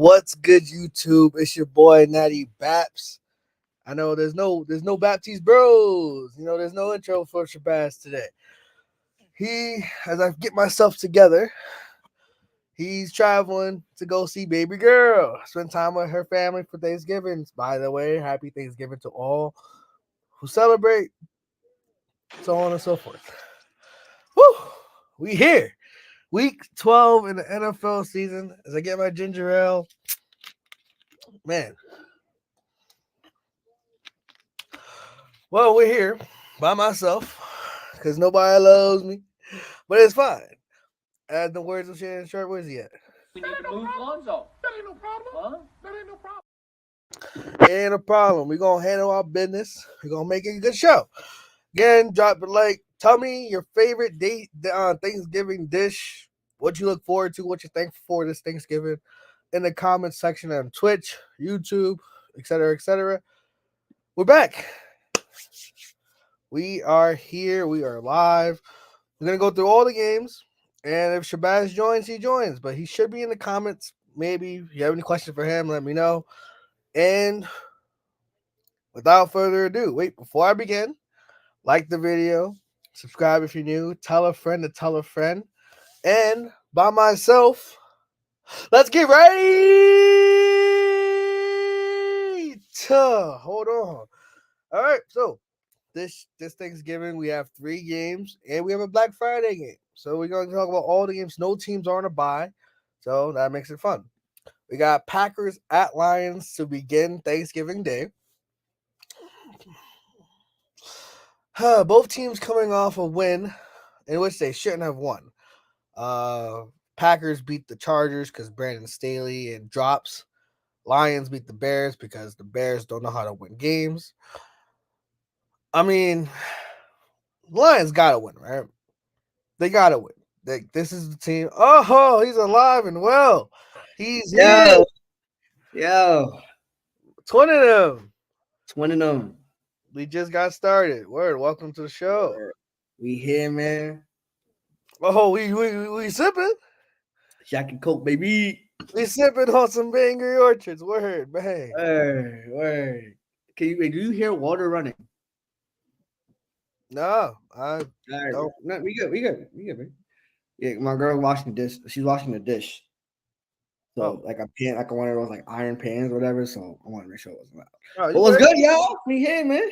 What's good, YouTube? It's your boy Natty Baps. I know there's no BaptisteBros. There's no intro for Shabazz today. As I get myself together, he's traveling to go see baby girl, spend time with her family for Thanksgiving. By the way, happy Thanksgiving to all who celebrate, so on and so forth. Woo! We here. Week 12 in the NFL season. As I get my ginger ale, man. Well, we're here by myself because nobody loves me, but it's fine. As the words of Shannon Sharp, where's he at? We need to move Lonzo. That ain't no problem. Huh? That ain't no problem. Ain't a problem. We're going to handle our business. We're going to make it a good show. Again, drop a like. Tell me your favorite Thanksgiving dish, what you look forward to, what you're thankful for this Thanksgiving in the comments section on Twitch, YouTube, etc., etc. We're back. We are here. We are live. We're going to go through all the games. And if Shabazz joins, he joins. But he should be in the comments. Maybe if you have any questions for him, let me know. And without further ado, before I begin, like the video, subscribe if you're new, tell a friend to tell a friend. And by myself, let's get right to hold on. All right, so this Thanksgiving, we have 3 games, and we have a Black Friday game. So we're going to talk about all the games. No teams are on a bye, so that makes it fun. We got Packers at Lions to begin Thanksgiving Day. Both teams coming off a win in which they shouldn't have won. Packers beat the Chargers because Brandon Staley and drops. Lions beat the Bears because the Bears don't know how to win games. I mean, Lions gotta win, right? They gotta win. This is the team. Oh, he's alive and well. He's here. Yo. Twin of them. Twin of them. We just got started. Word. Welcome to the show. Word. We here, man. Oh, we sipping. Jack and Coke, baby. We sipping on some Bangry Orchards. Word, bang. Word. Do you hear water running? No, I don't. No, we good, man. Yeah, my girl washing the dish. She's washing the dish. So like a pan, like one of those like iron pans or whatever. So I want to make sure it wasn't loud. But what's good, y'all? We here, man.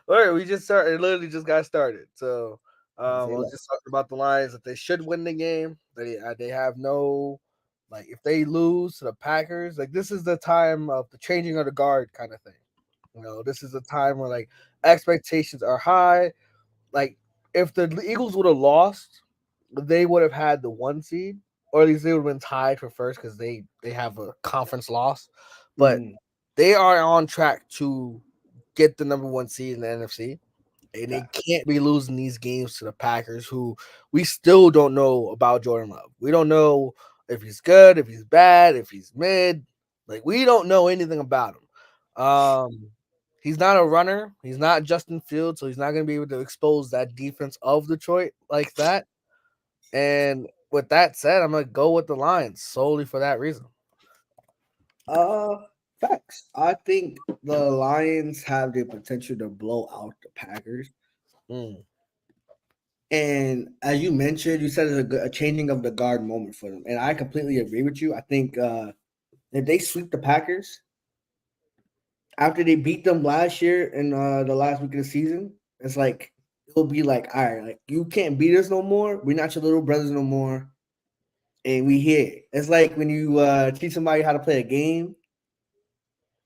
All right, we just started. It literally just got started. So I was just talking about the Lions that they should win the game. They have no, like, if they lose to the Packers, like, this is the time of the changing of the guard kind of thing. This is a time where like expectations are high. Like, if the Eagles would have lost, they would have had the 1 seed, or at least they would have been tied for first because they have a conference loss. But they are on track to get the number 1 seed in the NFC, and they can't be losing these games to the Packers, who we still don't know about Jordan Love. We don't know if he's good, if he's bad, if he's mid. Like, we don't know anything about him. He's not a runner. He's not Justin Fields, so he's not going to be able to expose that defense of Detroit like that. And with that said, I'm going to go with the Lions solely for that reason. Facts. I think the Lions have the potential to blow out the Packers. And as you mentioned, you said it's a changing of the guard moment for them. And I completely agree with you. I think if they sweep the Packers, after they beat them last year in the last week of the season, it's like it'll be like, all right, like, you can't beat us no more. We're not your little brothers no more, and we here. It's like when you teach somebody how to play a game,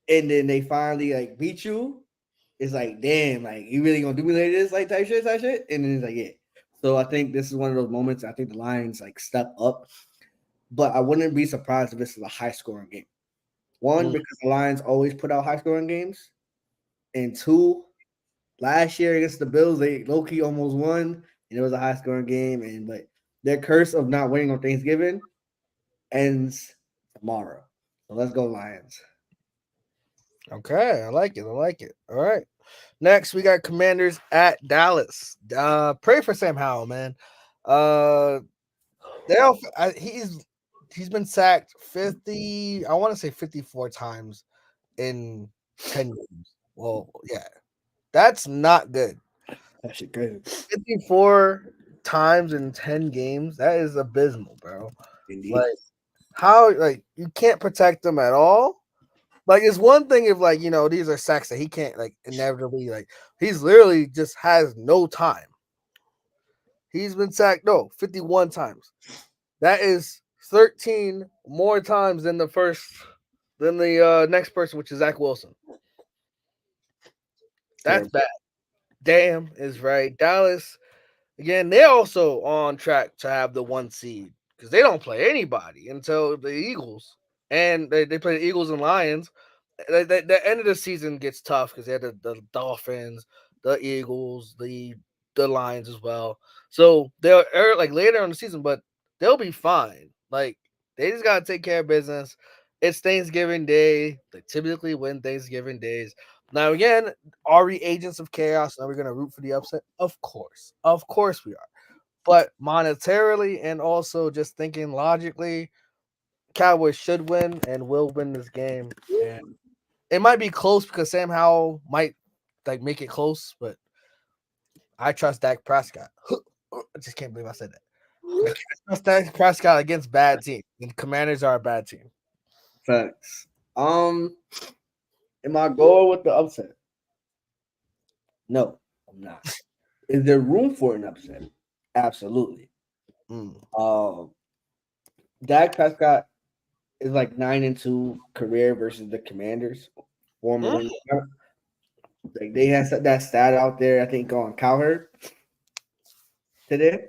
and then they finally like beat you. It's like, damn, like, you really gonna do me like this, like type shit, and then it's like, yeah. So I think this is one of those moments. I think the Lions like step up, but I wouldn't be surprised if this is a high scoring game. 1, because the Lions always put out high-scoring games. And 2, last year against the Bills, they low-key almost won, and it was a high-scoring game. But their curse of not winning on Thanksgiving ends tomorrow. So let's go, Lions. Okay, I like it. All right. Next, we got Commanders at Dallas. Pray for Sam Howell, man. he's been sacked 50. I want to say 54 times in 10 games. Well, yeah, that's not good. That shit crazy. 54 times in 10 games. That is abysmal, bro. Indeed. Like how like you can't protect them at all. Like it's one thing if like these are sacks that he can't like inevitably like he's literally just has no time. He's been sacked 51 times. That is 13 more times than the next person, which is Zach Wilson. That's Terrible. bad. Damn is right. Dallas again. They're also on track to have the 1 seed because they don't play anybody until the Eagles, and they play the Eagles and Lions. The end of the season gets tough because they had the Dolphins, the Eagles, the Lions as well. So they're like later in the season, but they'll be fine. Like they just gotta take care of business. It's Thanksgiving Day. They typically win Thanksgiving days. Now again, are we agents of chaos? Are we gonna root for the upset? Of course we are. But monetarily and also just thinking logically, Cowboys should win and will win this game. And it might be close because Sam Howell might like make it close, but I trust Dak Prescott. I just can't believe I said that. I can't trust Dak Prescott against bad teams. And Commanders are a bad team. Facts. Am I going with the upset? No, I'm not. Is there room for an upset? Absolutely. Mm. Dak Prescott is like 9-2 career versus the Commanders. Former Mm. win. Like they had that stat out there, I think on Cowherd today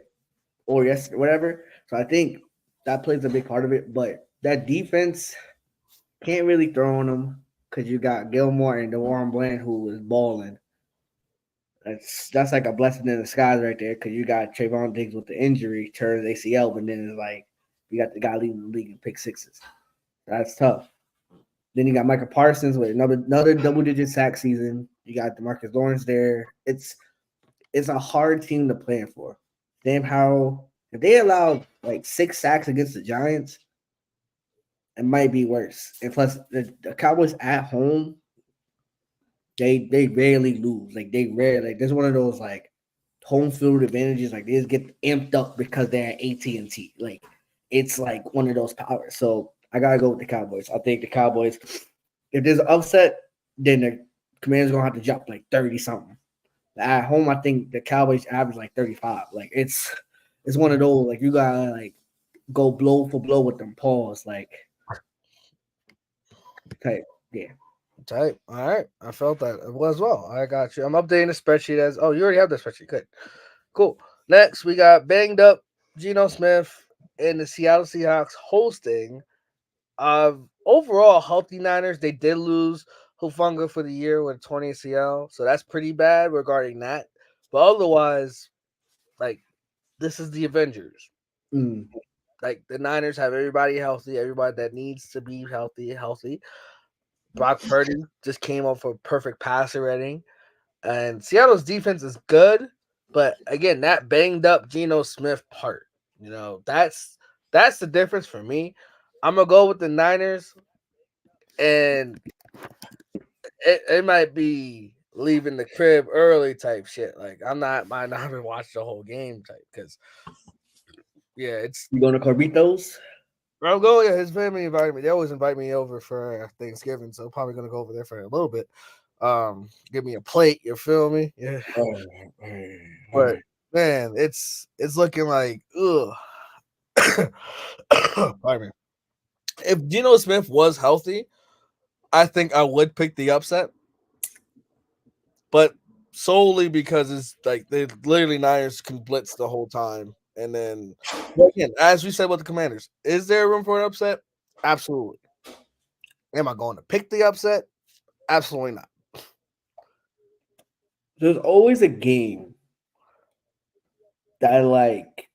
or yesterday, whatever. So I think that plays a big part of it. But that defense can't really throw on them because you got Gilmore and DeWarren Bland who is balling. That's like a blessing in disguise right there because you got Trayvon Diggs with the injury, turns ACL, but then it's like you got the guy leading the league in pick sixes. That's tough. Then you got Michael Parsons with another double digit sack season. You got DeMarcus Lawrence there. It's a hard team to plan for. Sam Howell, if they allow like 6 sacks against the Giants, it might be worse. And plus, the Cowboys at home, they rarely lose. Like they rarely. Like there's one of those like home field advantages. Like they just get amped up because they're at AT&T. Like it's like one of those powers. So I gotta go with the Cowboys. I think the Cowboys. If there's an upset, then the Commanders gonna have to drop like 30 something. At home, I think the Cowboys average like 35. Like it's one of those like you gotta like go blow for blow with them paws. Like type, yeah. Tight. All right. I felt that as well. I got you. I'm updating the spreadsheet as you already have the spreadsheet. Good. Cool. Next, we got banged up Geno Smith and the Seattle Seahawks hosting overall healthy Niners. They did lose Hufanga for the year with 20 ACL, so that's pretty bad regarding that. But otherwise, like this is the Avengers. Mm. Like the Niners have everybody healthy, everybody that needs to be healthy. Brock Purdy just came up for a perfect passer rating, and Seattle's defense is good, but again, that banged up Geno Smith part, that's the difference for me. I'm gonna go with the Niners, and it might be leaving the crib early type shit. Like might not even watch the whole game type because it's. You going to Corbitos? I'm going. Yeah, his family invited me. They always invite me over for Thanksgiving, so I'm probably gonna go over there for a little bit. Give me a plate. You feel me? Yeah. But man, it's looking like ugh. Pardon me. If Geno Smith was healthy, I think I would pick the upset, but solely because it's like they literally Niners can blitz the whole time, and then again, as we said with the Commanders, is there room for an upset? Absolutely. Am I going to pick the upset? Absolutely not. There's always a game that like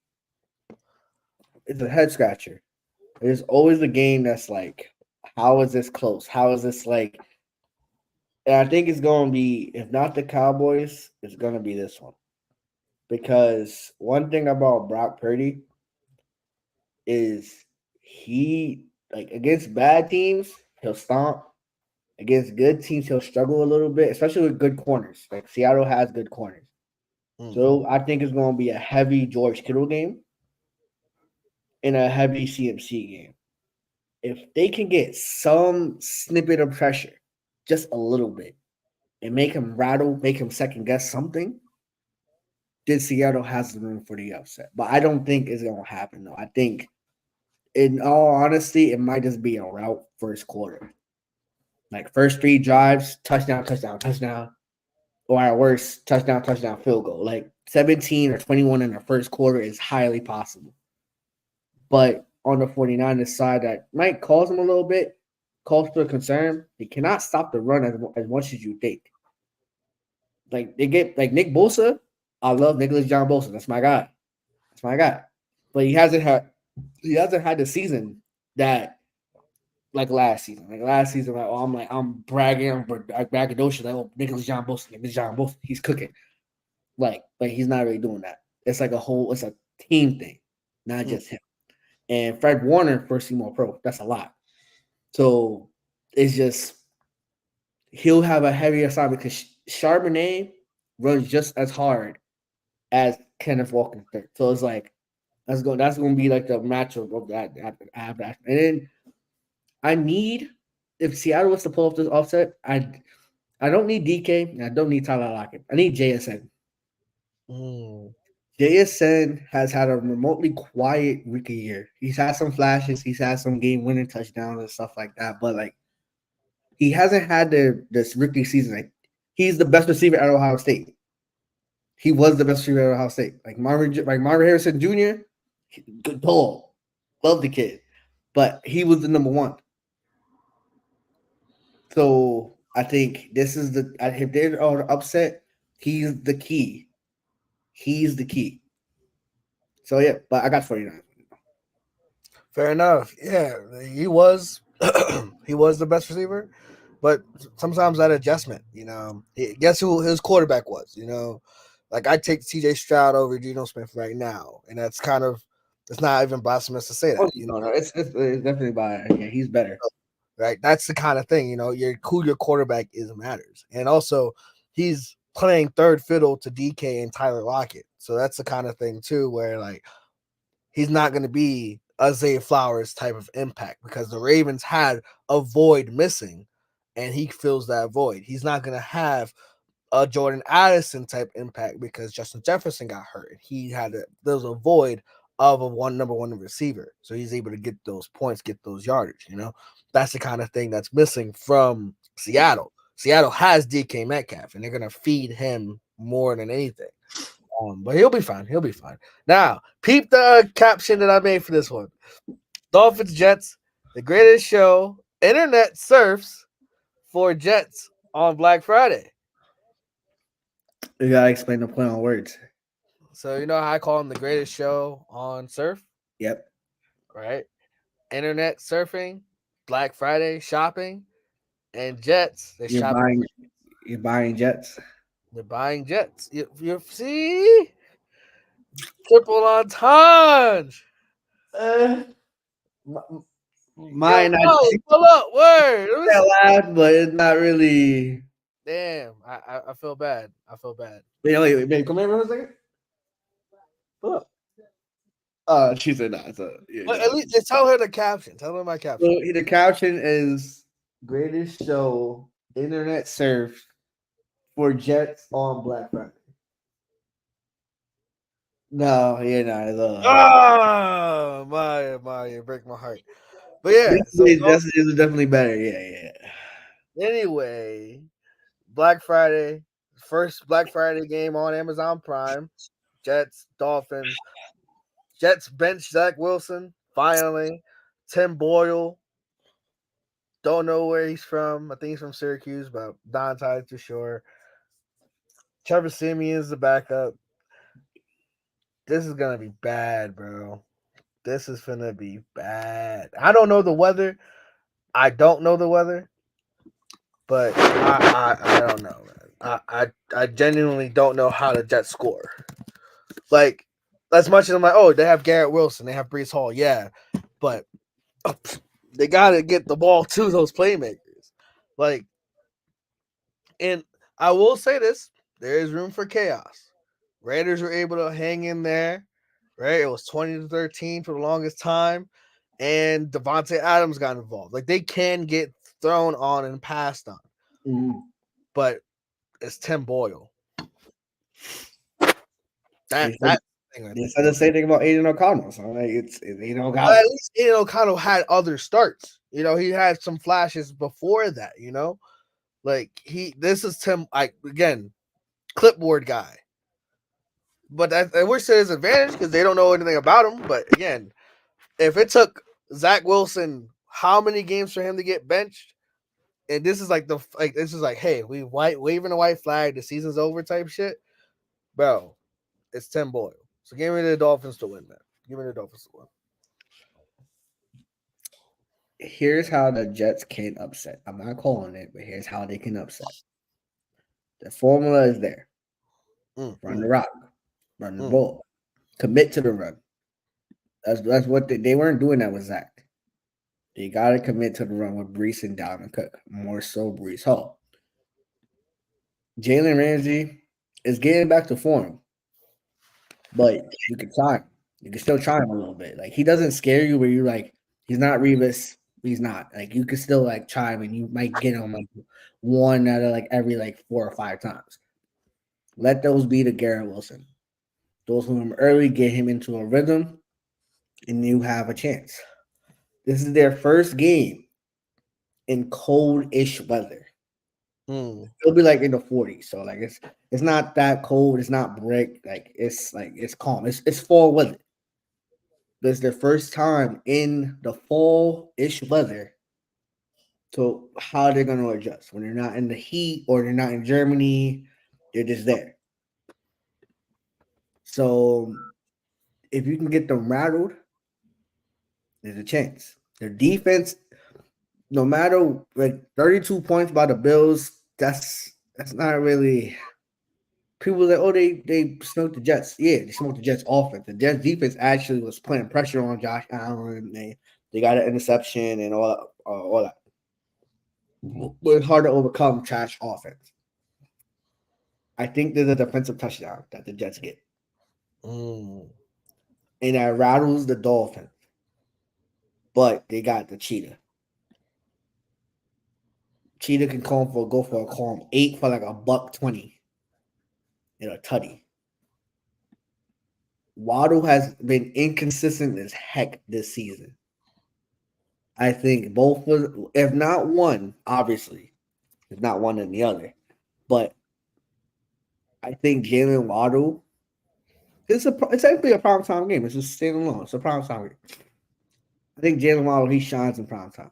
it's a head scratcher. There's always a game that's like, how is this close? How is this like? And I think it's going to be, if not the Cowboys, it's going to be this one. Because one thing about Brock Purdy is he like against bad teams, he'll stomp. Against good teams, he'll struggle a little bit, especially with good corners. Like Seattle has good corners. Mm. So I think it's going to be a heavy George Kittle game and a heavy CMC game. If they can get some snippet of pressure, just a little bit, and make him rattle, make him second guess something, then Seattle has the room for the upset. But I don't think it's going to happen, though. I think, in all honesty, it might just be a route first quarter. Like first 3 drives, touchdown, touchdown, touchdown. Or at worst, touchdown, touchdown, field goal. Like 17 or 21 in the first quarter is highly possible. But on the 49ers side, that might cause them a little bit, cause for concern. They cannot stop the run as much as you think. Like they get like Nick Bosa. I love Nicholas John Bosa. That's my guy. That's my guy. But he hasn't had the season that like last season. Like last season, I'm bragging, I'm braggadocious. Like, oh, Nicholas John Bosa, he's cooking. Like he's not really doing that. It's like it's a team thing, not just him. And Fred Warner, first team All Pro, that's a lot. So it's just he'll have a heavy assignment because Charbonnet runs just as hard as Kenneth Walker. So it's like that's going to be like the matchup of that. And then I need if Seattle was to pull off this offset, I don't need DK and I don't need Tyler Lockett. I need JSN. Mm. JSN has had a remotely quiet rookie year. He's had some flashes. He's had some game-winning touchdowns and stuff like that. But like, he hasn't had this rookie season. Like, he's the best receiver at Ohio State. He was the best receiver at Ohio State. Like Marvin Harrison Jr., good pull, love the kid, but he was the number one. So I think this is if they're upset, he's the key. He's the key. So yeah, but I got 49. Fair enough. Yeah, he was he was the best receiver, but sometimes that adjustment, guess who his quarterback was? Like I take C.J. Stroud over Geno Smith right now, and that's kind of it's not even blasphemous to say that. No, it's definitely by he's better. Right, that's the kind of thing who your quarterback is matters, and also he's playing third fiddle to DK and Tyler Lockett, so that's the kind of thing too where like he's not going to be Isaiah Flowers type of impact because the Ravens had a void missing, and he fills that void. He's not going to have a Jordan Addison type impact because Justin Jefferson got hurt. There was a void of a number one receiver, so he's able to get those points, get those yardage. That's the kind of thing that's missing from Seattle. Seattle has DK Metcalf, and they're going to feed him more than anything. But he'll be fine. He'll be fine. Now, peep the caption that I made for this one. Dolphins Jets, the greatest show. Internet surfs for Jets on Black Friday. You gotta explain the play on words. So you know how I call them the greatest show on surf? Yep. Right? Internet surfing, Black Friday shopping, and Jets. You're buying Jets. They're buying Jets. You see? Triple entendre. Mine, pull up, word. Laugh, but it's not really. Damn, I feel bad. I feel bad. Wait, come here for a second. Pull up. She said not. So, But at least just tell her the caption. Tell her my caption. So the caption is greatest show internet surf for Jets on Black Friday. No, you're not. Oh, my, break my heart. But yeah, this is definitely better. Yeah. Anyway, Black Friday, first Black Friday game on Amazon Prime. Jets, Dolphins. Jets bench Zach Wilson. Finally, Tim Boyle. Don't know where he's from. I think he's from Syracuse, but not entirely too sure. Trevor Siemian's the backup. This is gonna be bad, bro. This is gonna be bad. I don't know the weather. I don't know the weather, but I don't know, man. I genuinely don't know how the Jets score. Like, as much as I'm like, oh, they have Garrett Wilson, they have Breece Hall, yeah, but They got to get the ball to those playmakers. Like, and I will say this: there is room for chaos. Raiders were able to hang in there, right? It was 20-13 for the longest time, and Devontae Adams got involved. Like, they can get thrown on and passed on, but it's Tim Boyle. They said, That thing right they there. said the same thing about Aiden O'Connell. So like it's Aiden But O'Connell. at least Aiden O'Connell had other starts. He had some flashes before that. Like this is Tim. Like, again, clipboard guy. But I wish to his advantage because they don't know anything about him. But again, if it took Zach Wilson how many games for him to get benched, and this is this is like, hey, we waving a white flag, the season's over type shit, bro. It's Tim Boyle. So give me the Dolphins to win, man. Give me the Dolphins to win. Here's how the Jets can upset. I'm not calling it, but here's how they can upset. The formula is there. Run the rock, run the ball, commit to the run. That's what they weren't doing that with Zach. They got to commit to the run with Brees and Dalvin Cook, more so Brees Hall. Jalen Ramsey is getting back to form, but you can try him. You can still try him a little bit. Like, he doesn't scare you where you're like, he's not Revis. He's not. Like, you can still like try him and you might get him like one out of like every like 4 or 5 times. Let those be the Garrett Wilson. Those who him early, get him into a rhythm, and you have a chance. This is their first game in cold-ish weather. It'll be like in the 40s, so like it's not that cold. It's not brick. Like it's calm. It's fall weather. But it's their first time in the fall-ish weather. So how they're gonna adjust when they're not in the heat or they're not in Germany? They're just there. So if you can get them rattled, there's a chance. Their defense, no matter like 32 points by the Bills, that's not really. People like, oh, they smoked the Jets. Yeah, they smoked the Jets offense. The Jets defense actually was putting pressure on Josh Allen. They got an interception and all that. But it's hard to overcome trash offense. I think there's a defensive touchdown that the Jets get. And that rattles the Dolphins. But they got the Cheetah. Cheetah can go for a calm 8 for like a $120 and a tutty. Waddle has been inconsistent as heck this season. I think both, if not one, obviously, if not one than the other. But I think Jalen Waddle, it's actually a prime time game. It's just standing alone. It's a prime time game. I think Jalen Waddle, he shines in prime time.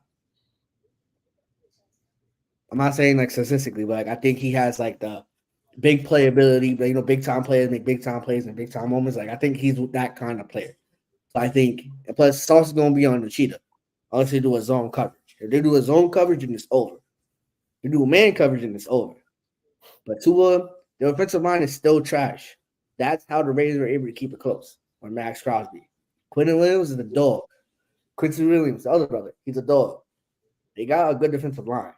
I'm not saying like statistically, but like I think he has like the big playability, but big time players make big time plays and big time moments. Like I think he's that kind of player. So I think, and plus Sauce is gonna be on the Cheetah. Unless they do a zone coverage. If they do a zone coverage, then it's over. If they do a man coverage, then it's over. But Tua, the offensive line is still trash. That's how the Raiders were able to keep it close on Max Crosby. Quentin Williams is the dog. Quincy Williams, the other brother, he's a dog. They got a good defensive line.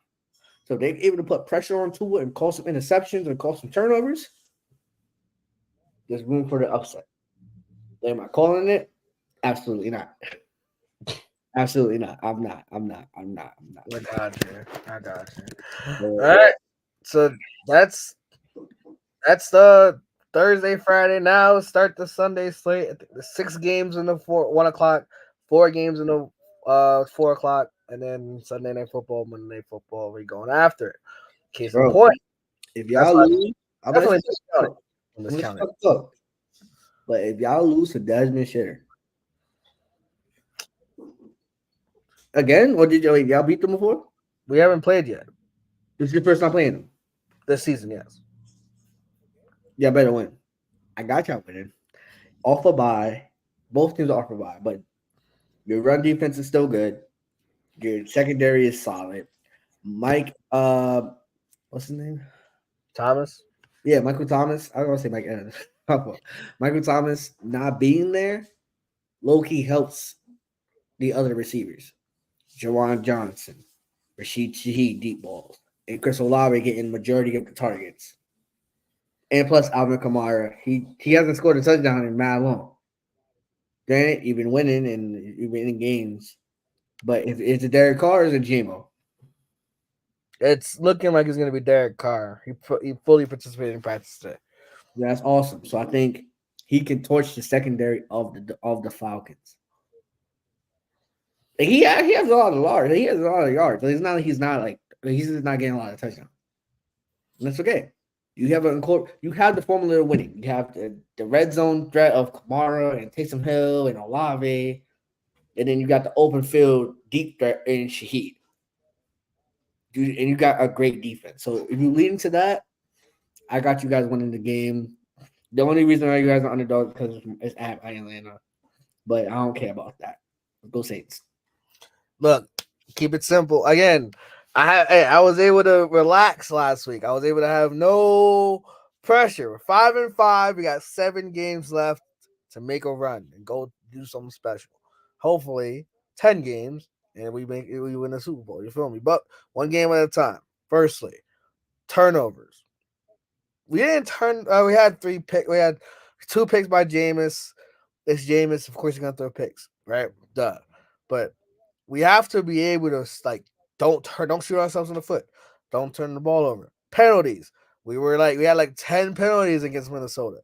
So they're able to put pressure on Tua and cause some interceptions and cause some turnovers. There's room for the upset. Am I calling it? Absolutely not. Absolutely not. I'm not. I got you. All right. So that's the Thursday, Friday. Now start the Sunday slate. The 6 games in the 1 o'clock, 4 games in the 4 o'clock, and then Sunday night football, Monday night football. We're going after it. Case in point. If y'all lose, I'm definitely discount it. But if y'all lose to Desmond Shitter again, or did y'all beat them before? We haven't played yet. This is your first time playing them this season. Yes. Y'all better win. I got y'all winning. Off a bye. Both teams are off a bye, but your run defense is still good. Your secondary is solid. Mike, what's his name? Thomas. Yeah, Michael Thomas. I don't want to say Mike Evans. Michael Thomas not being there, low key helps the other receivers. Jawan Johnson, Rashid Shaheed deep balls, and Chris Olave getting majority of the targets. And plus Alvin Kamara, he hasn't scored a touchdown in mad long. Granted, you've been winning and you've been in games, but if it's a Derek Carr, or is it JMO? It's looking like it's going to be Derek Carr. He fully participated in practice today. That's awesome. So I think he can torch the secondary of the Falcons. He has a lot of yards. He has a lot of yards. But it's not like he's just not getting a lot of touchdowns. And that's okay. You have the formula of winning. You have the red zone threat of Kamara and Taysom Hill and Olave, and then you got the open field deep threat in Shaheed. And you got a great defense. So if you lead into that, I got you guys winning the game. The only reason why you guys are underdogs because it's at Atlanta, but I don't care about that. Go Saints. Look, keep it simple. Again, I was able to relax last week. I was able to have no pressure. We're 5-5. We got 7 games left to make a run and go do something special. Hopefully, 10 games and we win the Super Bowl. You feel me? But one game at a time. Firstly, turnovers. We didn't turn. We had 3 picks. We had 2 picks by Jameis. It's Jameis. Of course, you're gonna throw picks, right? Duh. But we have to be able to don't shoot ourselves in the foot. Don't turn the ball over. Penalties. We had 10 penalties against Minnesota.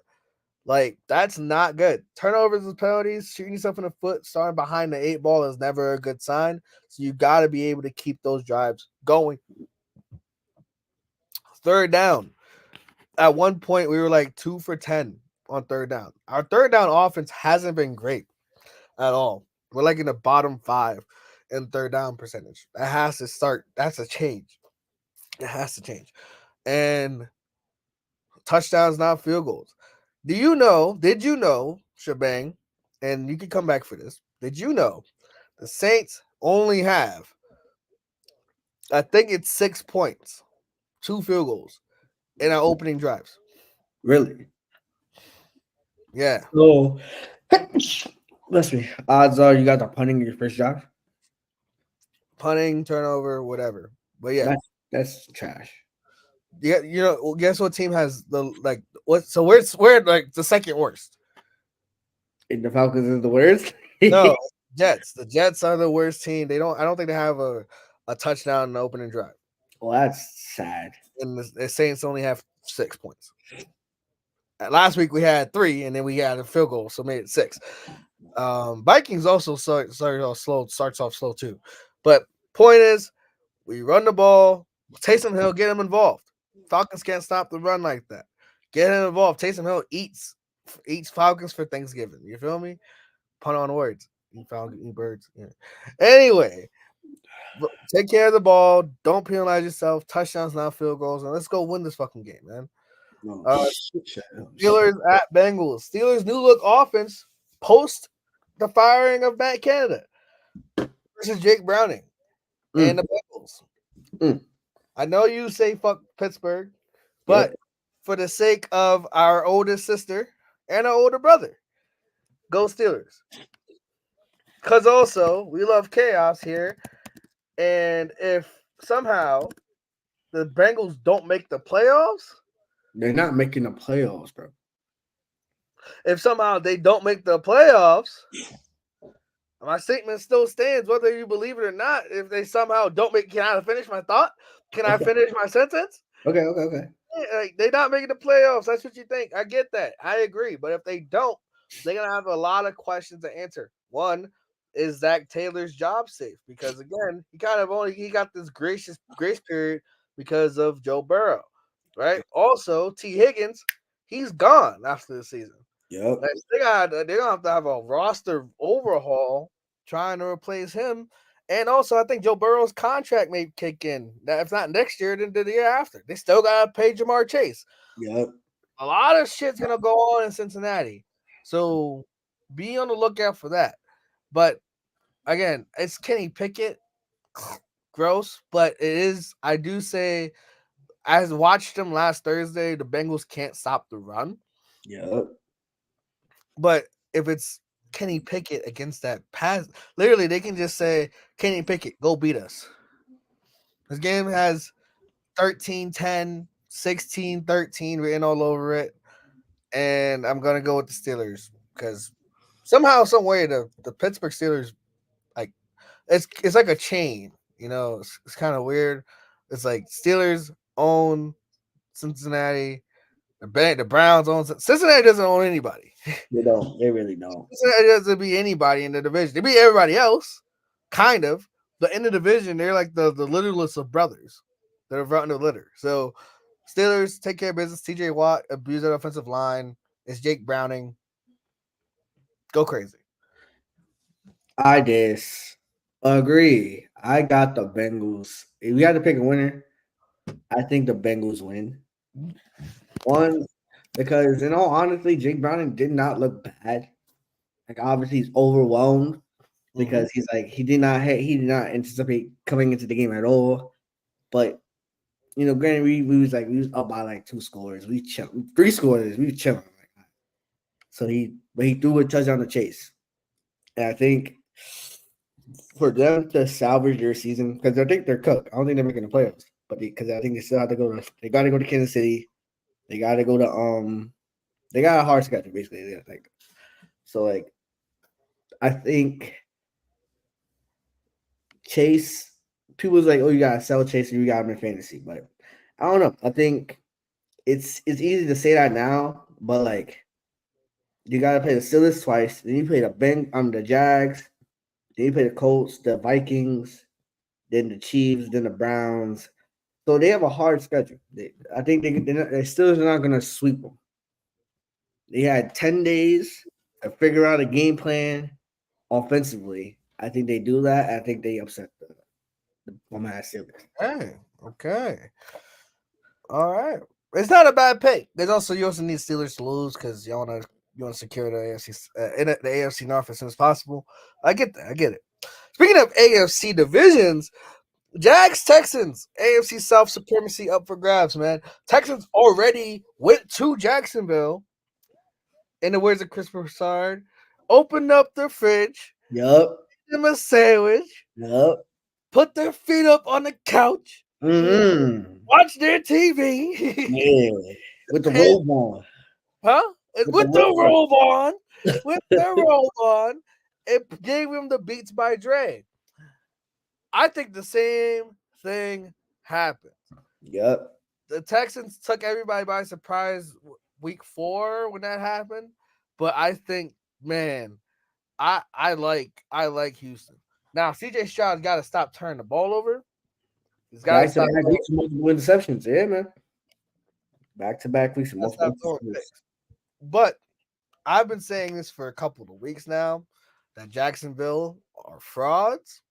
Like, that's not good. Turnovers and penalties, shooting yourself in the foot, starting behind the 8 ball is never a good sign. So you got to be able to keep those drives going. Third down. At one point, we were 2 for 10 on third down. Our third down offense hasn't been great at all. We're in the bottom 5 in third down percentage. That has to start. That's a change. It has to change. And touchdowns, not field goals. Did you know, Shebang, and you can come back for this. Did you know the Saints only have, I think it's 6 points, 2 field goals in our opening drives? Really? Yeah. So, bless me. Odds are you guys are punting your first drive. Punting, turnover, whatever. But yeah. That's trash. Yeah, guess what team has what? So we're the second worst. And the Falcons is the worst. No, Jets. The Jets are the worst team. I don't think they have a touchdown in the opening drive. Well, that's sad. And the Saints only have 6 points. Last week we had 3, and then we had a field goal, so made it 6. Vikings also starts off slow too. But point is, we run the ball. Taysom Hill, get him involved. Falcons can't stop the run like that. Get him involved. Taysom Hill eats Falcons for Thanksgiving. You feel me? Pun on words. Eat Falcons, eat birds. Yeah. Anyway, take care of the ball. Don't penalize yourself. Touchdowns, not field goals. And let's go win this fucking game, man. Steelers at Bengals. Steelers' new look offense post the firing of Matt Canada versus Jake Browning and the Bengals. I know you say fuck Pittsburgh, but for the sake of our oldest sister and our older brother, go Steelers. Because also, we love chaos here. And if somehow the Bengals don't make the playoffs, they're not making the playoffs, bro. If somehow they don't make the playoffs, my statement still stands, whether you believe it or not. If they somehow don't make, can I finish my thought? Can I finish my sentence? Okay. They're not making the playoffs. That's what you think. I get that. I agree. But if they don't, they're gonna have a lot of questions to answer. One, is Zach Taylor's job safe? Because again, he got this grace period because of Joe Burrow, right? Also, T. Higgins, he's gone after the season. Yep. They're gonna have to have a roster overhaul trying to replace him. And also, I think Joe Burrow's contract may kick in. Now, if not next year, then the year after. They still gotta pay Jamar Chase. Yep. A lot of shit's gonna go on in Cincinnati. So be on the lookout for that. But again, it's Kenny Pickett. Gross, but it is. I do say, I watched them last Thursday. The Bengals can't stop the run. Yep. But if it's Kenny Pickett against that pass. Literally, they can just say, Kenny Pickett, go beat us. This game has 13-10, 16-13 written all over it. And I'm going to go with the Steelers because somehow, some way, the Pittsburgh Steelers, like, it's like a chain. It's kind of weird. It's like Steelers own Cincinnati. The Browns own Cincinnati. Doesn't own anybody. They don't. They really don't. Cincinnati doesn't beat anybody in the division. They beat everybody else, kind of. But in the division, they're like the littlest of brothers that are out in the litter. So Steelers take care of business. TJ Watt abuse that offensive line. It's Jake Browning. Go crazy. I disagree. I got the Bengals. If we had to pick a winner, I think the Bengals win. One, because in all honesty, Jake Browning did not look bad. Like obviously he's overwhelmed because he's like he did not anticipate coming into the game at all. But granted, we was up by like 2 scores. We chill 3 scores. We were chilling. So he threw a touchdown to Chase. And I think for them to salvage their season, because I think they're cooked. I don't think they're making the playoffs, but because I think they still have to go to. They got to go to Kansas City. They got to go to They got a hard schedule basically. So I think Chase. People was like, oh, you gotta sell Chase and you got him in fantasy, but I don't know. I think it's easy to say that now, but you gotta play the Steelers twice, then you play the Jags, then you play the Colts, the Vikings, then the Chiefs, then the Browns. So they have a hard schedule. I think they Steelers are not gonna sweep them. They had 10 days to figure out a game plan offensively. I think they do that. I think they upset the ass Steelers. Okay. All right. It's not a bad pick. You also need Steelers to lose because you want to secure the AFC the AFC North as soon as possible. I get that. I get it. Speaking of AFC divisions, Jags Texans AFC South supremacy up for grabs, man. Texans already went to Jacksonville. In the words of Chris Broussard, opened up the fridge. Yup. Give them a sandwich. Yup. Put their feet up on the couch. Mm-hmm. Watch their TV. Yeah. With the robe on. Huh? With the robe on. With the robe on. It gave him the Beats by Dre. I think the same thing happened. Yep. The Texans took everybody by surprise week 4 when that happened. But I think, man, I like Houston. Now, CJ Stroud's got to stop turning the ball over. He's got to stop weeks of multiple interceptions. Yeah, man. Back-to-back weeks of multiple interceptions. But I've been saying this for a couple of weeks now that Jacksonville are frauds.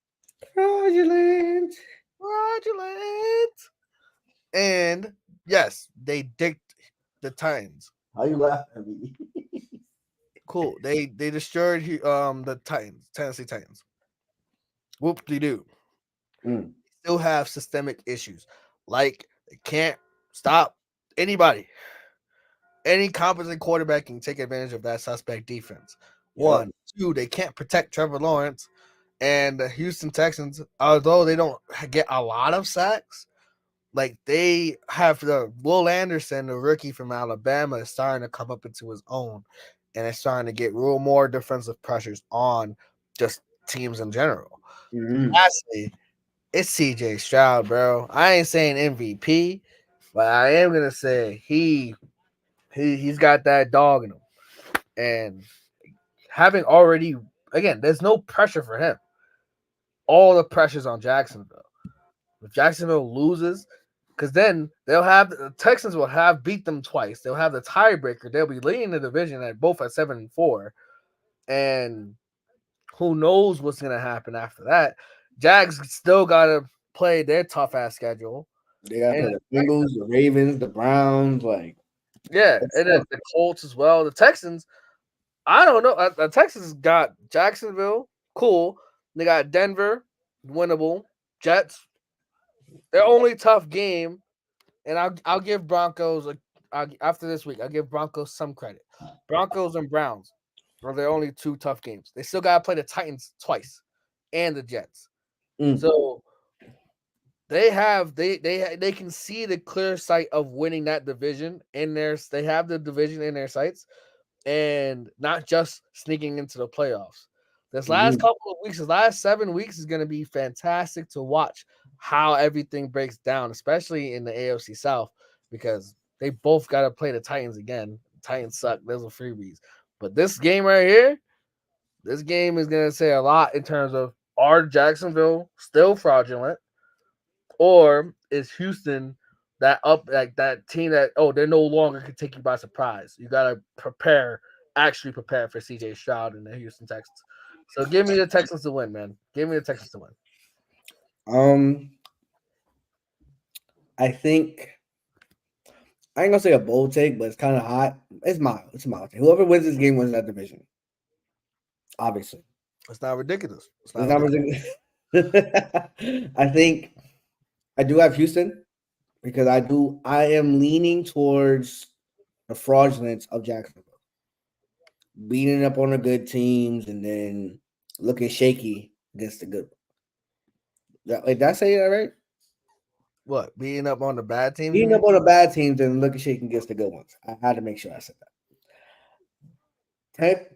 Fraudulent. And yes, they dicked the Titans. How you laughing at me? Cool. They destroyed the Titans, Tennessee Titans. Whoop-de-doo. Still have systemic issues. Like they can't stop anybody. Any competent quarterback can take advantage of that suspect defense. Yep. 1, 2, they can't protect Trevor Lawrence. And the Houston Texans, although they don't get a lot of sacks, like they have the Will Anderson, the rookie from Alabama, is starting to come up into his own. And it's starting to get real more defensive pressures on just teams in general. Lastly, it's CJ Stroud, bro. I ain't saying MVP, but I am gonna say he's got that dog in him. And having already, again, there's no pressure for him. All the pressure's on Jacksonville. If Jacksonville loses, because then the Texans will have beat them twice. They'll have the tiebreaker. They'll be leading the division at 7-4. And who knows what's gonna happen after that. Jags still gotta play their tough ass schedule. They gotta play the Bengals, the Ravens, the Browns, and then the Colts as well. The Texans, I don't know. The Texans got Jacksonville, cool. They got Denver, winnable. Jets, their only tough game, and I'll give Broncos after this week. I'll give Broncos some credit. Broncos and Browns, are their only two tough games. They still got to play the Titans twice and the Jets. Mm. So they can see the clear sight of winning that division in their. They have the division in their sights, and not just sneaking into the playoffs. This last Mhm. couple of weeks, this last 7 weeks is going to be fantastic to watch how everything breaks down, especially in the AFC South, because they both got to play the Titans again. Titans suck. Those are freebies. But this game right here, this game is going to say a lot in terms of are Jacksonville still fraudulent, or is Houston that up like that team that they're no longer can take you by surprise. You gotta actually prepare for CJ Stroud and the Houston Texans. So give me the Texans to win, man. Give me the Texans to win. I think I ain't gonna say a bold take, but it's kind of hot. It's mild. It's a mild take. Whoever wins this game wins that division. Obviously, It's not ridiculous. It's it's not not ridiculous. ridiculous. I think I do have Houston because I am leaning towards the fraudulence of Jacksonville, beating up on the good teams and then looking shaky against the good. Did I say that right? What, beating up on the bad teams, you Beating up mean? on the bad teams and looking shaky against the good ones. I had to make sure I said that.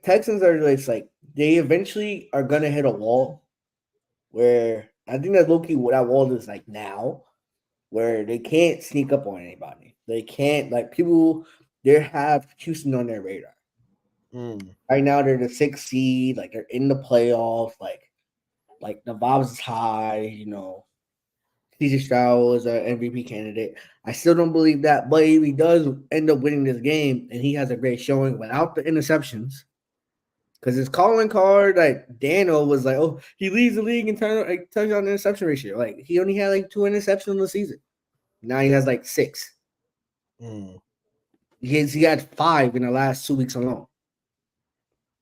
Texans are just like they eventually are gonna hit a wall where I think that Loki that wall is like now where they can't sneak up on anybody. They can't like people. They have Houston on their radar right now. They're the 6th seed. Like they're in the playoffs. Like the vibes is high. CJ Stroud is an MVP candidate. I still don't believe that, but if he does end up winning this game and he has a great showing without the interceptions, because his calling card, like Daniel was like, oh, he leads the league in touchdown interception ratio. Like he only had like 2 interceptions in the season. Now he has like 6. He had 5 in the last 2 weeks alone.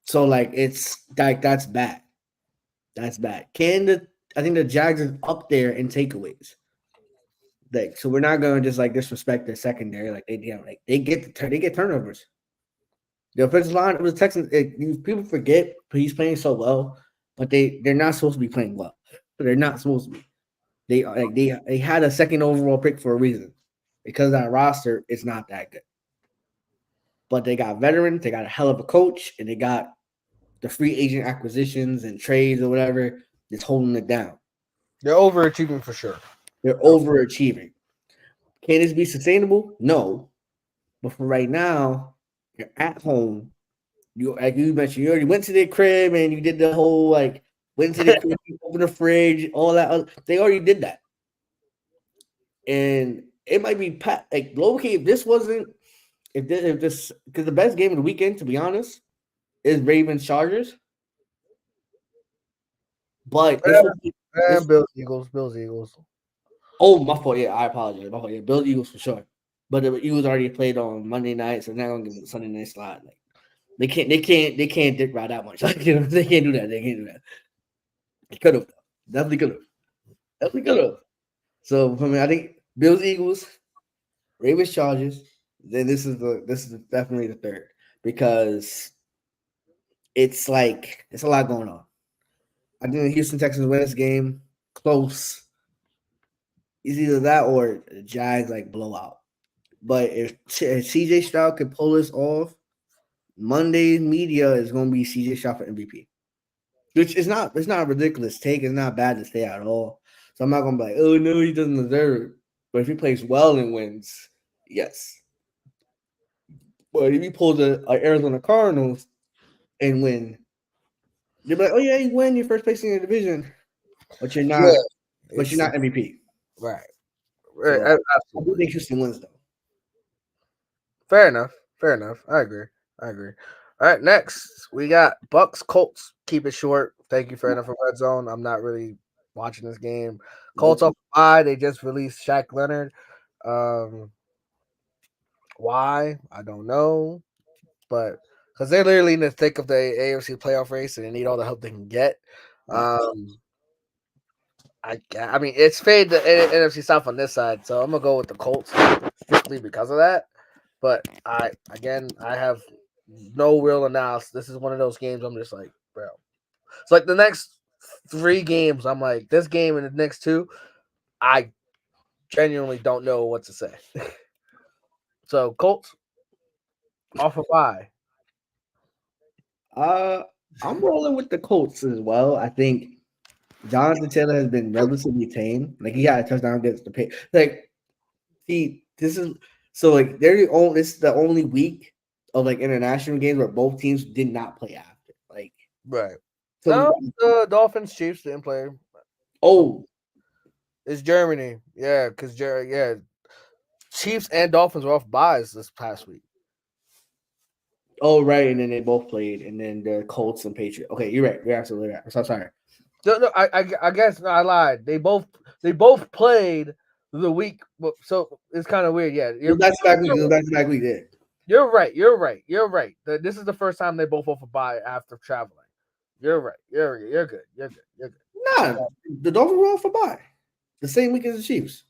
So like it's like that's bad. That's bad. I think the Jags is up there in takeaways. Like so we're not gonna just like disrespect their secondary. Like they get turnovers. The offensive line of the Texans, people forget, but he's playing so well, but they're not supposed to be playing well. They're not supposed to be. They had a second overall pick for a reason, because that roster is not that good. But they got veterans, they got a hell of a coach, and they got the free agent acquisitions and trades or whatever that's holding it down. They're overachieving for sure. They're overachieving. Can this be sustainable? No. But for right now, you're at home. Like you mentioned, you already went to their crib and you did the whole went to the crib, open the fridge, all that. They already did that, and it might be like low key. If this wasn't, if this, because the best game of the weekend, to be honest, is Ravens Chargers. But this will be Bills Eagles. Oh, my fault. Yeah, I apologize. My fault. Yeah, Bills Eagles for sure. But the Eagles already played on Monday night, so they're not gonna give them the Sunday night slot. Like they can't dick ride that much. Like, they can't do that. They can't do that. They could have. Definitely could have. Definitely could have. So for me, I think Bills Eagles, Ravens Chargers. Then this is definitely the third, because it's like it's a lot going on. I think the Houston Texans win this game close. It's either that or the Jags blowout. But if CJ Stroud could pull this off, Monday's media is going to be CJ Stroud for MVP, which is not. It's not a ridiculous take. It's not bad to say at all. So I'm not going to be like, oh no, he doesn't deserve it. But if he plays well and wins, yes. But if he pulls a Arizona Cardinals and win, they'll be like, oh yeah, you win your first place in your division, but you're not. Yeah, but you're not MVP. Right. So, I do think Houston wins though. Fair enough. I agree. All right, next we got Bucks Colts. Keep it short. Thank you for NFL Red Zone. I'm not really watching this game. Colts up by. They just released Shaq Leonard. Why? I don't know. But because they're literally in the thick of the AFC playoff race and they need all the help they can get. I mean, it's fade the NFC South on this side, so I'm gonna go with the Colts strictly because of that. But I have no real analysis. This is one of those games I'm just like, bro. It's like the next 3 games, I'm like, this game and the next 2, I genuinely don't know what to say. So Colts off a bye. I'm rolling with the Colts as well. I think Jonathan Taylor has been relatively tame. Like he had a touchdown against the pay. Like this is so like they're the only. This is the only week of like international games where both teams did not play after. Like Right. so. No, the Dolphins Chiefs didn't play. Oh, It's Germany. Yeah, because Chiefs and Dolphins were off buys this past week. oh, right, and then they both played, and then the Colts and Patriots. Okay, you're right. You're absolutely right. So sorry. No, I guess no, I lied. They both played the week. So it's kind of weird. Yeah, That's back week. That's back week. Yeah. you're right. You're right. You're right. This is the first time they both off a bye after traveling. You're right. You're good. You're good. You're good. Nah, the Dolphins were off a bye. The same week as the Chiefs.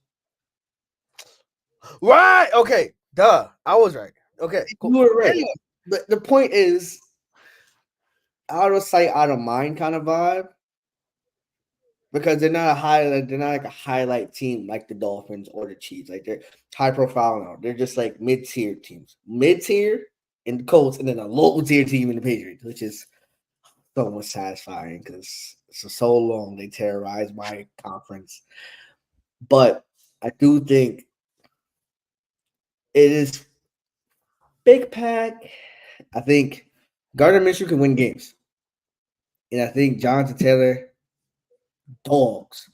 Right. Okay. Duh. I was right. Okay. Cool. You were right. Anyway. But the point is, out of sight, out of mind kind of vibe. Because they're not like a highlight team like the Dolphins or the Chiefs. Like they're high profile now. They're just like mid-tier teams. Mid-tier in the Colts, and then a low tier team in the Patriots, which is so much satisfying because for so long they terrorized my conference. But I do think it is big pack. I think Gardner Minshew can win games. And I think Jonathan Taylor, dogs.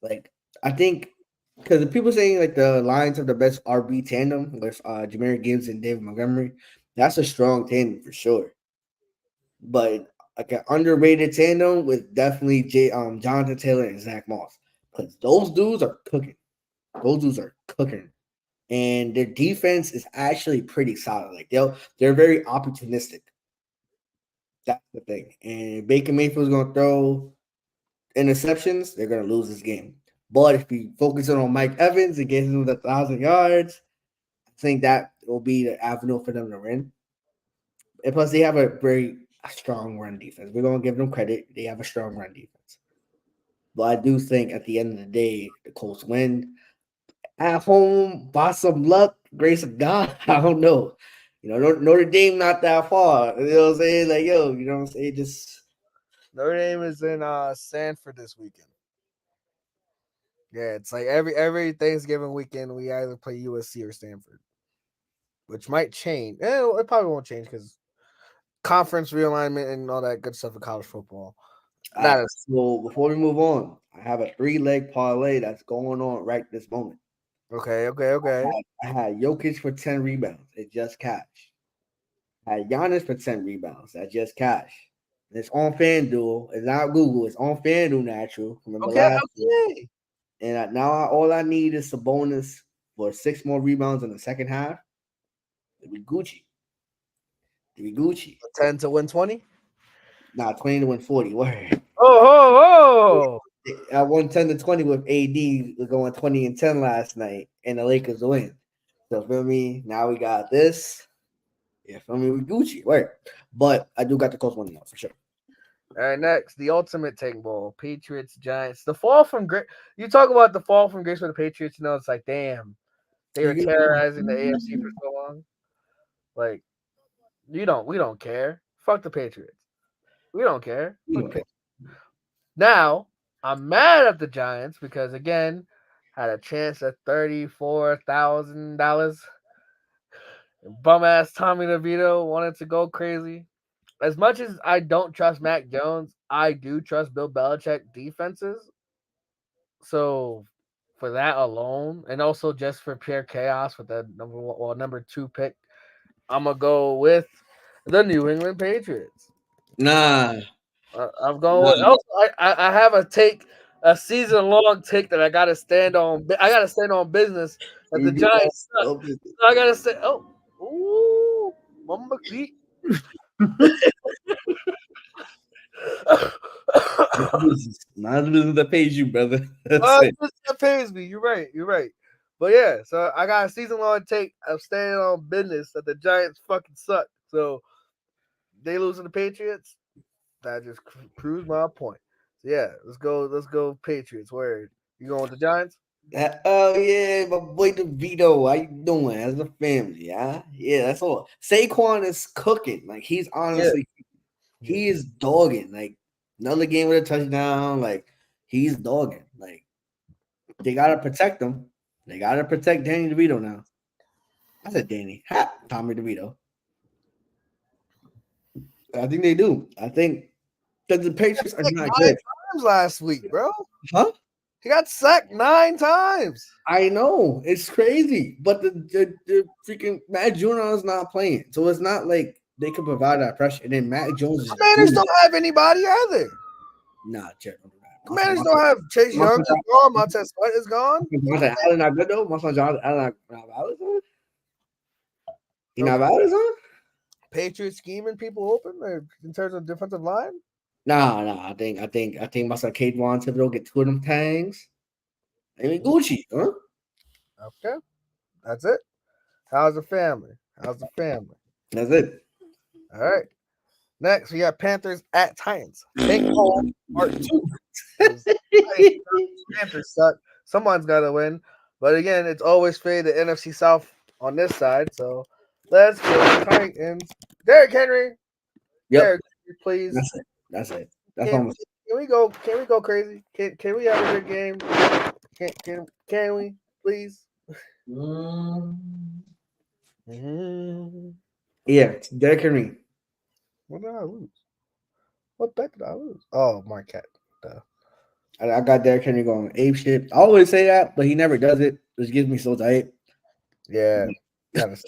Like, I think because the people saying like the Lions have the best RB tandem with Jahmyr Gibbs and David Montgomery, that's a strong tandem for sure. But like an underrated tandem with definitely Jonathan Taylor and Zach Moss. Because those dudes are cooking. Those dudes are cooking. And their defense is actually pretty solid. Like they're very opportunistic. That's the thing. And if Baker Mayfield's gonna throw interceptions, they're gonna lose this game. But if you focus on Mike Evans and get him with 1,000 yards, I think that will be the avenue for them to win. And plus, they have a very strong run defense. We're gonna give them credit; they have a strong run defense. But I do think at the end of the day, the Colts win at home by some luck, grace of God. I don't know. Notre Dame not that far. You know what I'm saying? Like, yo, you know what I'm saying? Just Notre Dame is in Sanford this weekend. Yeah, it's like every Thanksgiving weekend we either play USC or Stanford, which might change. It probably won't change because conference realignment and all that good stuff in college football. So before we move on, I have a 3-leg parlay that's going on right this moment. Okay. I had Jokic for 10 rebounds. It just cashed. I had Giannis for 10 rebounds. That just cashed. It's on FanDuel. It's not Google. It's on FanDuel natural. Remember last year. And now all I need is a bonus for 6 more rebounds in the second half. It'll be Gucci. 10 to win 20? Nah, 20 to win 40. Word. Oh. I won 10 to 20 with AD going 20 and 10 last night, and the Lakers win. So feel me? Now we got this. Yeah, feel me? We Gucci. Word. But I do got the Colts winning now for sure. All right, next, the ultimate tank bowl. Patriots, Giants. The fall from grace. You talk about the fall from grace for the Patriots, it's like, damn. They were terrorizing the AFC for so long. Like, we don't care. Fuck the Patriots. We don't care. Now, I'm mad at the Giants because again, had a chance at $34,000. Bum ass Tommy DeVito wanted to go crazy. As much as I don't trust Mac Jones, I do trust Bill Belichick defenses. So for that alone, and also just for pure chaos with the number 2 pick, I'm gonna go with the New England Patriots. Nah. I'm going with. Also, I have a season long take that I gotta stand on. I gotta stand on business that the Giants suck. So I gotta say, Mama McPhee. Not the business that pays you, brother. That's it. That pays me. You're right. But yeah, so I got a season long take of standing on business that the Giants fucking suck. So they lose to the Patriots, that just proves my point. So yeah, let's go Patriots. Word. You going with the Giants? Oh yeah, my boy DeVito, how you doing as a family? Yeah, that's all. Saquon is cooking. Like he's Yeah. honestly, he is dogging. Like another game with a touchdown. Like he's dogging. Like they gotta protect him. They gotta protect Danny DeVito now. I said Danny. Tommy DeVito. I think they do. I think because the Patriots are Like not 9 good. times last week, bro. Huh? He got sacked 9 times. I know it's crazy, but the freaking Matt Jr. is not playing, so it's not like they can provide that pressure. And then Matt Jones is Commanders don't have anybody either. nah, check. Don't do that. Commanders don't have Chase Young is gone. Montez Sweat is gone. Allen not good though. My son John Allen not valid on. He not Okay. valid on. Patriots scheming people open in terms of defensive line. Nah. I think my son Kate Vaughn Thibodeau get 2 of them tangs. I mean Gucci, huh? Okay, that's it. How's the family? How's the family? That's it. All right. Next, we got Panthers at Titans. Take home part 2. Panthers suck. Someone's got to win. But again, it's always fade the NFC South on this side. So let's go Titans. Derrick Henry. Yep. Derrick Henry, please. That's it. That's almost. Can we go? Can we go crazy? Can we have a good game? Can we please? Yeah, Derrick Henry. What did I lose? What bet did I lose? Oh, Marquette. I got Derrick Henry going ape shit. I always say that, but he never does it, which gives me so tight. Yeah, kind of.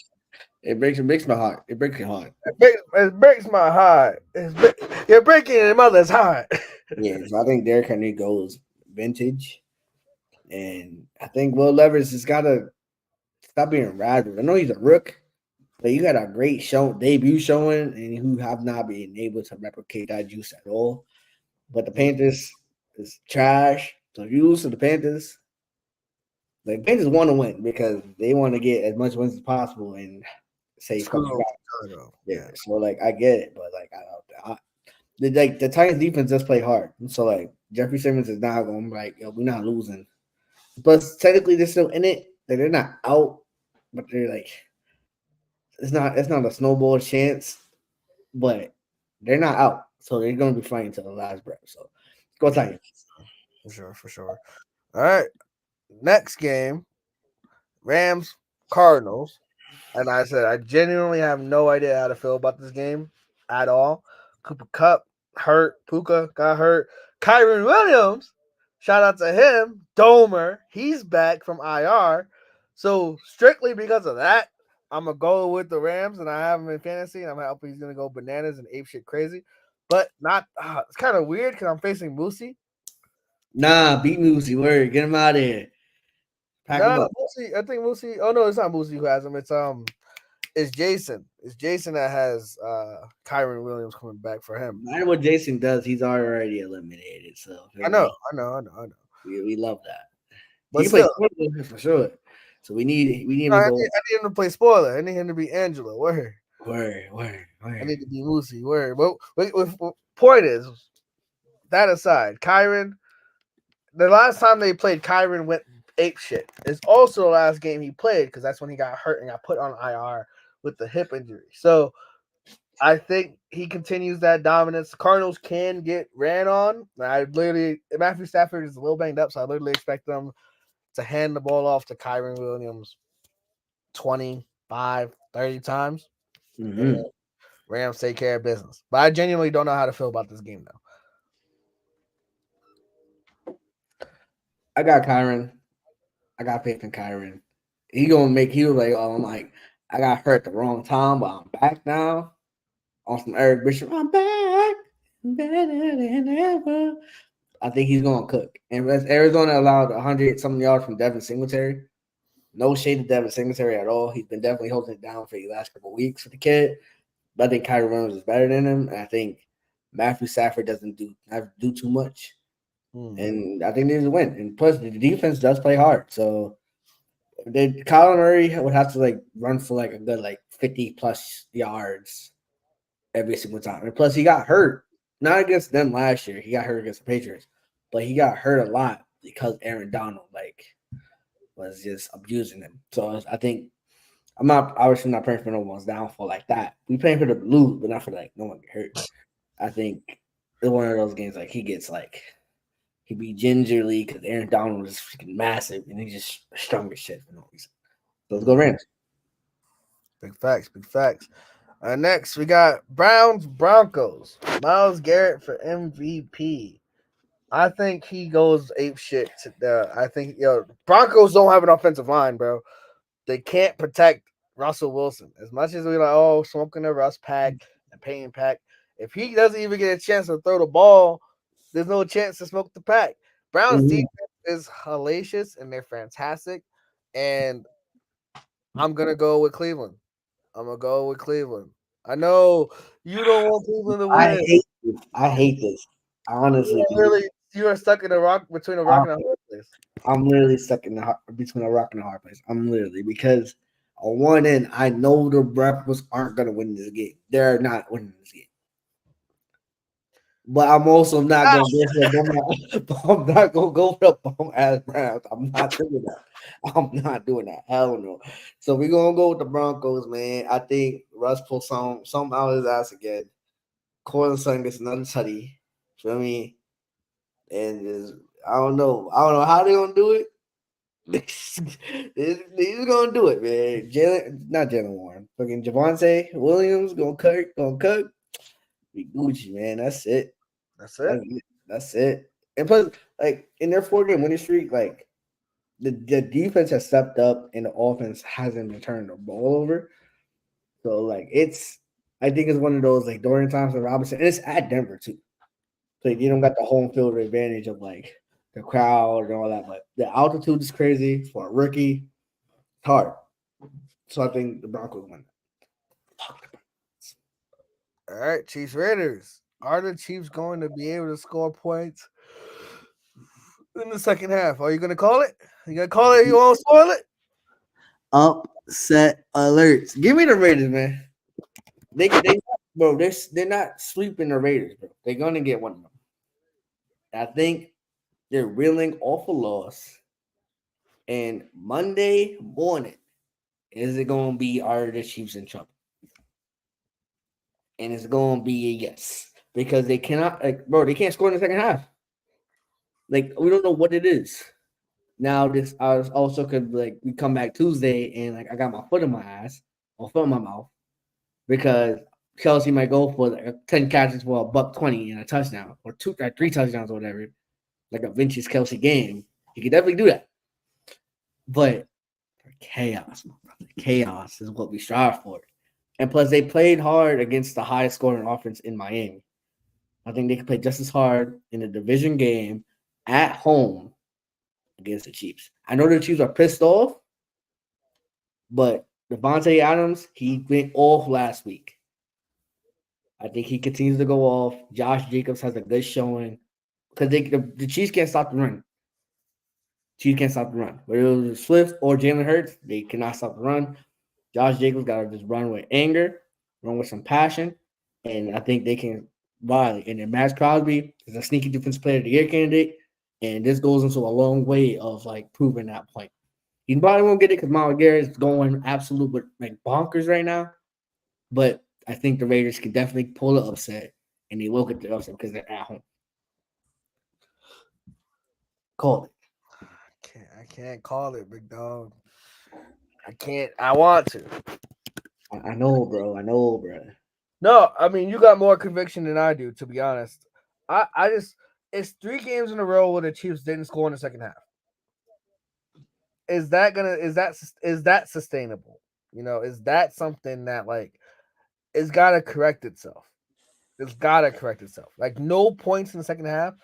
It breaks my heart. It breaks your heart. It breaks my heart. You're breaking your mother's heart. Yeah, so I think Derrick Henry goes vintage, and I think Will Levis has got to stop being rattled. I know he's a rook, but you got a great debut showing, and who have not been able to replicate that juice at all. But the Panthers is trash. So if you lose to the Panthers, the Panthers want to win because they want to get as much wins as possible and say yeah. So like I get it, but like the Titans defense does play hard. So like Jeffrey Simmons is not going to be like, yo, we're not losing. But technically they're still in it. Like, they're not out, but they're like it's not a snowball chance, but they're not out. So they're gonna be fighting to the last breath. So go Titans. For sure. All right. Next game, Rams, Cardinals. And I said, I genuinely have no idea how to feel about this game at all. Cooper Kupp hurt. Puka got hurt. Kyron Williams, shout out to him. Domer, he's back from IR. So strictly because of that, I'm going to go with the Rams, and I have him in fantasy, and I'm hoping he's going to go bananas and ape shit crazy. But not, it's kind of weird because I'm facing Moosey. Nah, beat Moosey. Word. Get him out of here. Pack him up. Moosey, I think Moosey. Oh, no, it's not Moosey who has him. It's Jason. It's Jason that has Kyron Williams coming back for him. No matter what Jason does, he's already eliminated. So I know. We love that. But he still, for sure. So we need him I to go. need him to play spoiler. I need him to be Angela. Word. I need to be Moosey. Word. But point is, that aside, Kyron. The last time they played, Kyron went ape shit. It's also the last game he played because that's when he got hurt and got put on IR with the hip injury. So I think he continues that dominance. Cardinals can get ran on. Matthew Stafford is a little banged up, so I literally expect them to hand the ball off to Kyron Williams 25, 30 times. Mm-hmm. Rams take care of business. But I genuinely don't know how to feel about this game now. I got Kyron. I got faith in Kyron. He was like, oh, I'm like, I got hurt the wrong time, but I'm back now. On some Eric Bishop, I'm back. Better than ever. I think he's going to cook. And Arizona allowed 100-something yards from Devin Singletary. No shade to Devin Singletary at all. He's been definitely holding it down for the last couple of weeks for the kid. But I think Kyron Williams is better than him. And I think Matthew Stafford doesn't do too much. And I think there's a win. And plus, the defense does play hard. So Kyler Murray would have to like run for like a good like 50+ yards every single time. And plus, he got hurt not against them last year. He got hurt against the Patriots, but he got hurt a lot because Aaron Donald was just abusing him. So I think I'm not obviously not praying for no one's downfall like that. We praying for the lose, but not for no one get hurt. I think it's one of those games he gets he be gingerly because Aaron Donald is freaking massive and he's just strong as shit for no reason. So let's go Rams. Big facts, big facts. Next, we got Browns Broncos. Myles Garrett for MVP. I think he goes ape shit. I think Broncos don't have an offensive line, bro. They can't protect Russell Wilson as much as we smoking the Russ pack and Payne pack. If he doesn't even get a chance to throw the ball, there's no chance to smoke the pack. Browns defense is hellacious and they're fantastic, and I'm gonna go with Cleveland. I'm gonna go with Cleveland. I know you don't want Cleveland to I win. hate this. I hate this. I honestly do. You are stuck in between a rock and a hard place. I'm literally stuck between a rock and a hard place. I'm literally because on one end, I know the Broncos aren't gonna win this game. They're not winning this game. But I'm also not gonna go for a bum. I'm not gonna go for a bum ass Browns. I'm not doing that. I'm not doing that. Hell no. So we're gonna go with the Broncos, man. I think Russ pulls some out of his ass again. Cortland Sutton gets another tutty. Feel me? And just I don't know. I don't know how they're gonna do it. He's gonna do it, man. Not Jalen Warren. Fucking Javonte Williams gonna cook. Be Gucci, man. That's it. That's it. That's it. And plus, in their 4-game winning streak, the defense has stepped up and the offense hasn't been turning the ball over. So I think it's one of those Dorian Thompson Robinson, and it's at Denver too. So you don't got the home field advantage of the crowd and all that, but the altitude is crazy for a rookie. It's hard. So I think the Broncos win. All right, Chiefs Raiders. Are the Chiefs going to be able to score points in the second half? Are you going to call it? You going to call it? You won't spoil it? Upset alerts. Give me the Raiders, man. They're not sweeping the Raiders, bro. They're going to get one of them. I think they're reeling off a loss. And Monday morning, is it going to be are the Chiefs in trouble? And it's going to be a yes. Because they cannot, they can't score in the second half. We don't know what it is. Now, this I also could, we come back Tuesday and, I got my foot in my ass or foot in my mouth because Kelsey might go for 10 catches for $120 and a touchdown or 3 touchdowns or whatever, like a vintage Kelsey game. He could definitely do that. But chaos, my brother. Chaos is what we strive for. And plus, they played hard against the highest scoring offense in Miami. I think they could play just as hard in a division game at home against the Chiefs. I know the Chiefs are pissed off, but Devontae Adams, he went off last week. I think he continues to go off. Josh Jacobs has a good showing because the Chiefs can't stop the run. Chiefs can't stop the run. Whether it was Swift or Jalen Hurts, they cannot stop the run. Josh Jacobs got to just run with anger, run with some passion, and I think they can rally. And then Max Crosby is a sneaky defensive player of the year candidate, and this goes into a long way of proving that point. He probably won't get it because Myles Garrett is going absolute bonkers right now, but I think the Raiders can definitely pull the upset, and they will get the upset because they're at home. Call it. I can't call it, big dog. I can't. I want to. I know, bro. No, I mean you got more conviction than I do, to be honest. I just it's 3 games in a row where the Chiefs didn't score in the second half. Is that sustainable? Is that something that it's gotta correct itself? It's gotta correct itself. No points in the second half.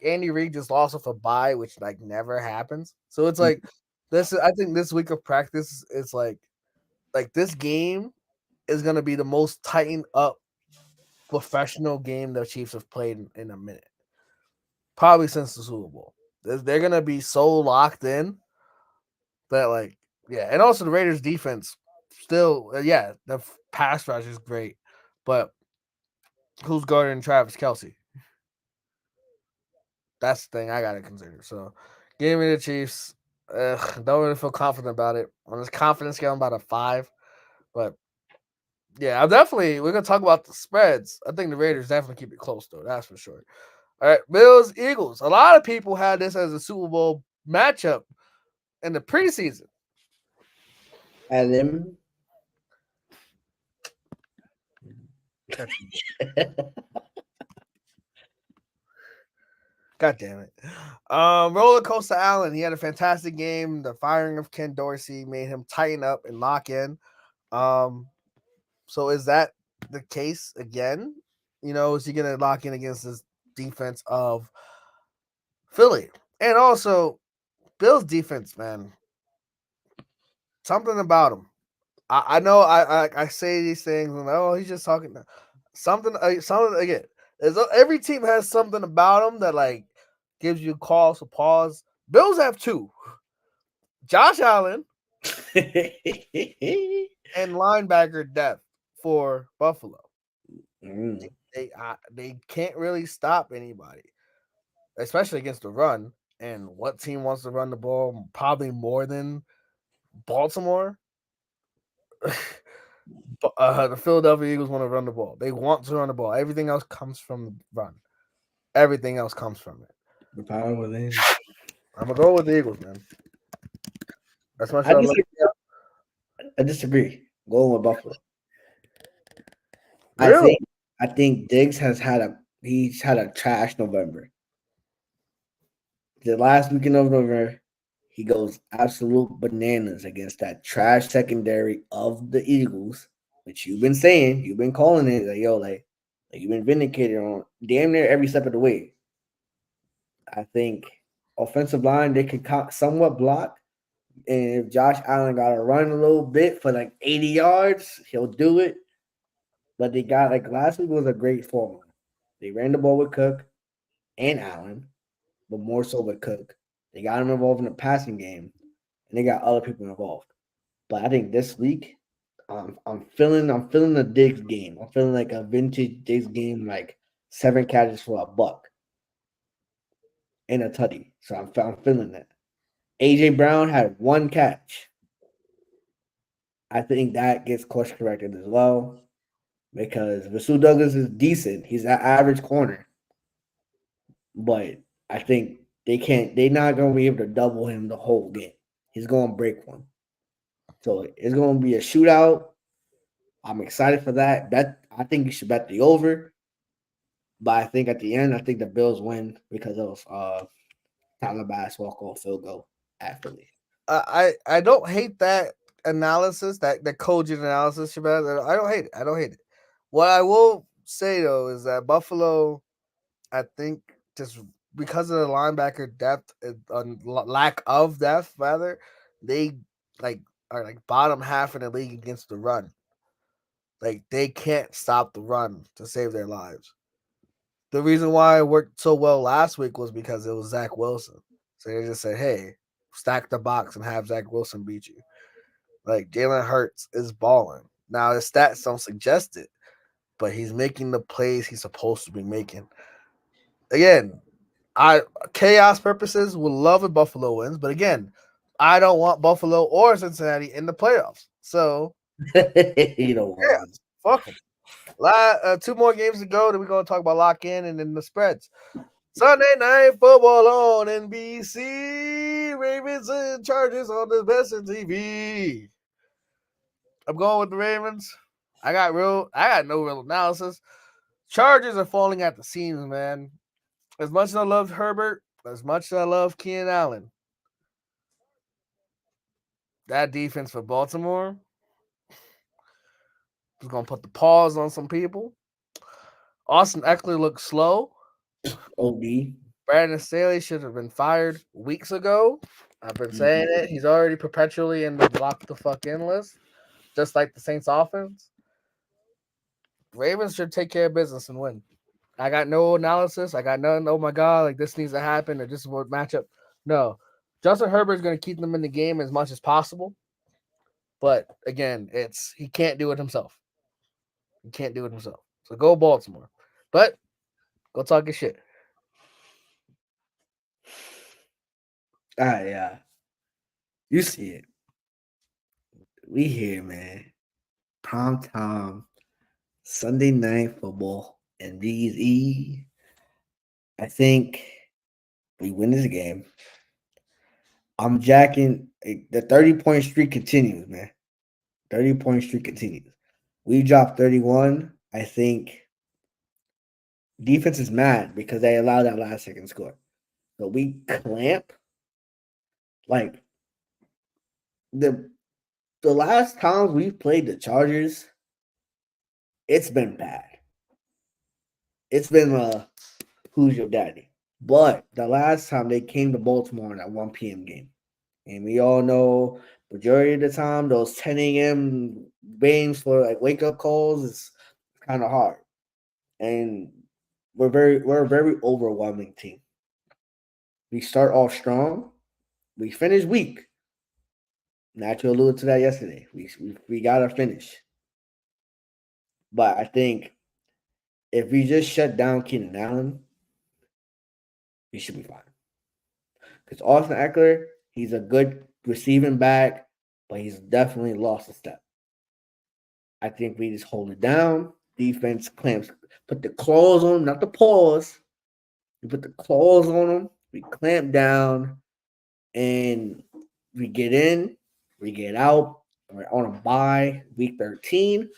Andy Reid just lost off a bye, which never happens. So it's this. I think this week of practice is this game is gonna be the most tightened up professional game the Chiefs have played in a minute, probably since the Super Bowl. They're gonna be so locked in that yeah, and also the Raiders defense still the pass rush is great, but who's guarding Travis Kelsey? That's the thing I gotta consider. So, give me the Chiefs. Don't really feel confident about it. On this confidence scale, I'm about a 5. But yeah, we're gonna talk about the spreads. I think the Raiders definitely keep it close though. That's for sure. All right, Bills Eagles. A lot of people had this as a Super Bowl matchup in the preseason. And then God damn it. Roller Coaster Allen, he had a fantastic game. The firing of Ken Dorsey made him tighten up and lock in. So is that the case again? Is he gonna lock in against this defense of Philly? And also Bill's defense, man. Something about him. I know I say these things and he's just talking. Something again. Every team has something about them that like gives you cause for pause. Bills have 2. Josh Allen and linebacker depth for Buffalo. They can't really stop anybody, especially against the run. And what team wants to run the ball? Probably more than Baltimore. The Philadelphia Eagles want to run the ball. They want to run the ball. Everything else comes from the run. Everything else comes from it. The power within. I'm gonna go with the Eagles, man. That's my I show. disagree. I disagree. Going with Buffalo. Really? I think Diggs he's had a trash November. The last weekend of November, he goes absolute bananas against that trash secondary of the Eagles, which you've been saying, you've been calling it, like you've been vindicated on damn near every step of the way. I think offensive line, they can somewhat block. And if Josh Allen got to run a little bit for like 80 yards, he'll do it. But they got, like, last week was a great formula. They ran the ball with Cook and Allen, but more so with Cook. They got him involved in the passing game, and they got other people involved. But I think this week, I'm feeling the Diggs game. I'm feeling like a vintage Diggs game, like 7 catches for a buck and a tutty. So I'm feeling that. AJ Brown had 1 catch. I think that gets course corrected as well because Rasul Douglas is decent. He's an average corner, but I think they're not going to be able to double him the whole game. He's going to break one. So it's going to be a shootout. I'm excited for that. I think you should bet the over. But I think at the end, I think the Bills win because of Tyler Bass walk-off field goal at Philly. I don't hate that analysis, that cogent analysis, Shabazz. I don't hate it. I don't hate it. What I will say though is that Buffalo, I think, just because of the linebacker depth, lack of depth, rather, they like are like bottom half in the league against the run. Like they can't stop the run to save their lives. The reason why it worked so well last week was because it was Zach Wilson. So they just said, "Hey, stack the box and have Zach Wilson beat you." Like Jalen Hurts is balling. Now his stats don't suggest it, but he's making the plays he's supposed to be making. Again, I chaos purposes would love if Buffalo wins, but again, I don't want Buffalo or Cincinnati in the playoffs. So You know what? yeah, fuck them. 2 more games to go. Then we're gonna talk about lock in and then the spreads. Sunday night football on NBC. Ravens and Chargers on the best in TV. I'm going with the Ravens. I got no real analysis. Chargers are falling at the seams, man. As much as I love Herbert, as much as I love Keenan Allen, that defense for Baltimore is gonna put the pause on some people. Austin Eckler looks slow. OD. Brandon Staley should have been fired weeks ago. I've been saying it. He's already perpetually in the block the fuck in list, just like the Saints offense. Ravens should take care of business and win. I got no analysis. I got nothing. Oh my god, like this needs to happen or this is what matchup. No, Justin Herbert is going to keep them in the game as much as possible. But again, he can't do it himself. He can't do it himself. So go Baltimore. But go talk your shit. Yeah. You see it. We here, man. Prime time, Sunday night football, and BZ. I think we win this game. I'm jacking the 30-point streak continues, man. 30-point streak continues. We dropped 31. I think defense is mad because they allowed that last second score. So we clamp like the last times we've played the Chargers, it's been bad. It's been who's your daddy? But the last time they came to Baltimore in that 1 p.m. game, and we all know majority of the time those 10 a.m. games for like wake up calls is kind of hard. And we're a very overwhelming team. We start off strong, we finish weak. Nacho alluded to that yesterday. We gotta finish. But I think if we just shut down Keenan Allen, we should be fine. Because Austin Eckler, he's a good receiving back, but he's definitely lost a step. I think we just hold it down. Defense clamps, put the claws on him, not the paws. We put the claws on him. We clamp down, and we get in, we get out. We're on a bye, week 13,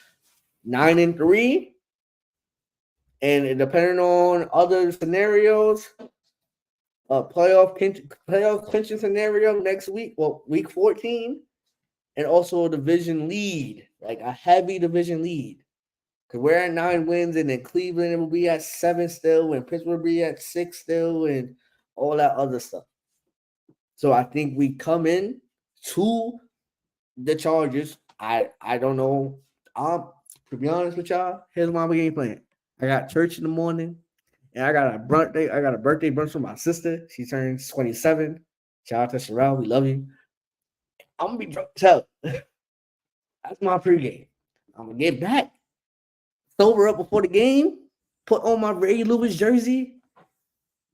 9-3. And depending on other scenarios, playoff clinching scenario next week, well, week 14, and also a division lead, like a heavy division lead. Because we're at 9 wins, and then Cleveland will be at 7 still, and Pittsburgh will be at 6 still, and all that other stuff. So I think we come in to the Chargers. I don't know. To be honest with y'all, here's my game plan. I got church in the morning, and I got a birthday. I got a birthday brunch for my sister. She turns 27. Shout out to Sherelle. We love you. I'm gonna be drunk as hell. That's my pregame. I'm gonna get back, sober up before the game, put on my Ray Lewis jersey,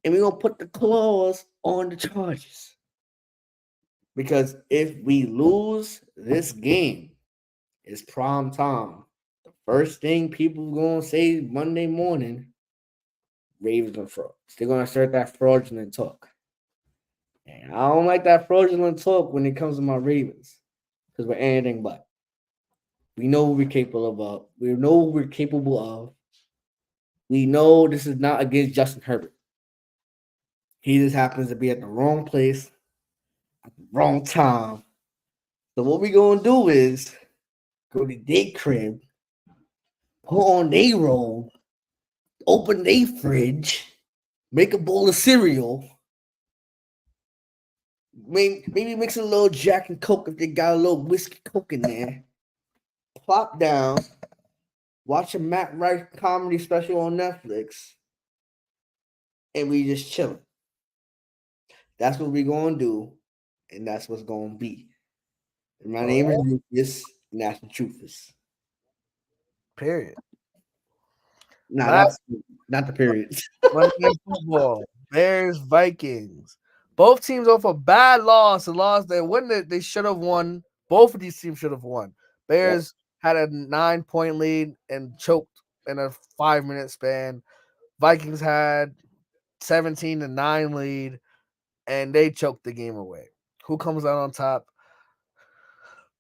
and we're gonna put the claws on the Chargers. Because if we lose this game, it's prime time. The first thing people gonna say Monday morning, Ravens and frauds. They're gonna start that fraudulent talk. And I don't like that fraudulent talk when it comes to my Ravens. Because we're anything but. We know what we're capable of. We know what we're capable of. We know this is not against Justin Herbert. He just happens to be at the wrong place at the wrong time. So what we gonna do is go to their crib, put on their robe, open their fridge, make a bowl of cereal, maybe mix a little Jack and Coke if they got a little whiskey Coke in there. Plop down, watch a Matt Rife comedy special on Netflix, and we just chilling. That's what we gonna do, and that's what's gonna be. And my name is Rufus, and that's the truth is. Period. Nah, Last that's not the periods. Monday Night Football, Bears, Vikings. Both teams off a bad loss, a loss they wouldn't. They should have won. Both of these teams should have won. Bears had a 9-point lead and choked in a 5-minute span. Vikings had 17-9 lead, and they choked the game away. Who comes out on top?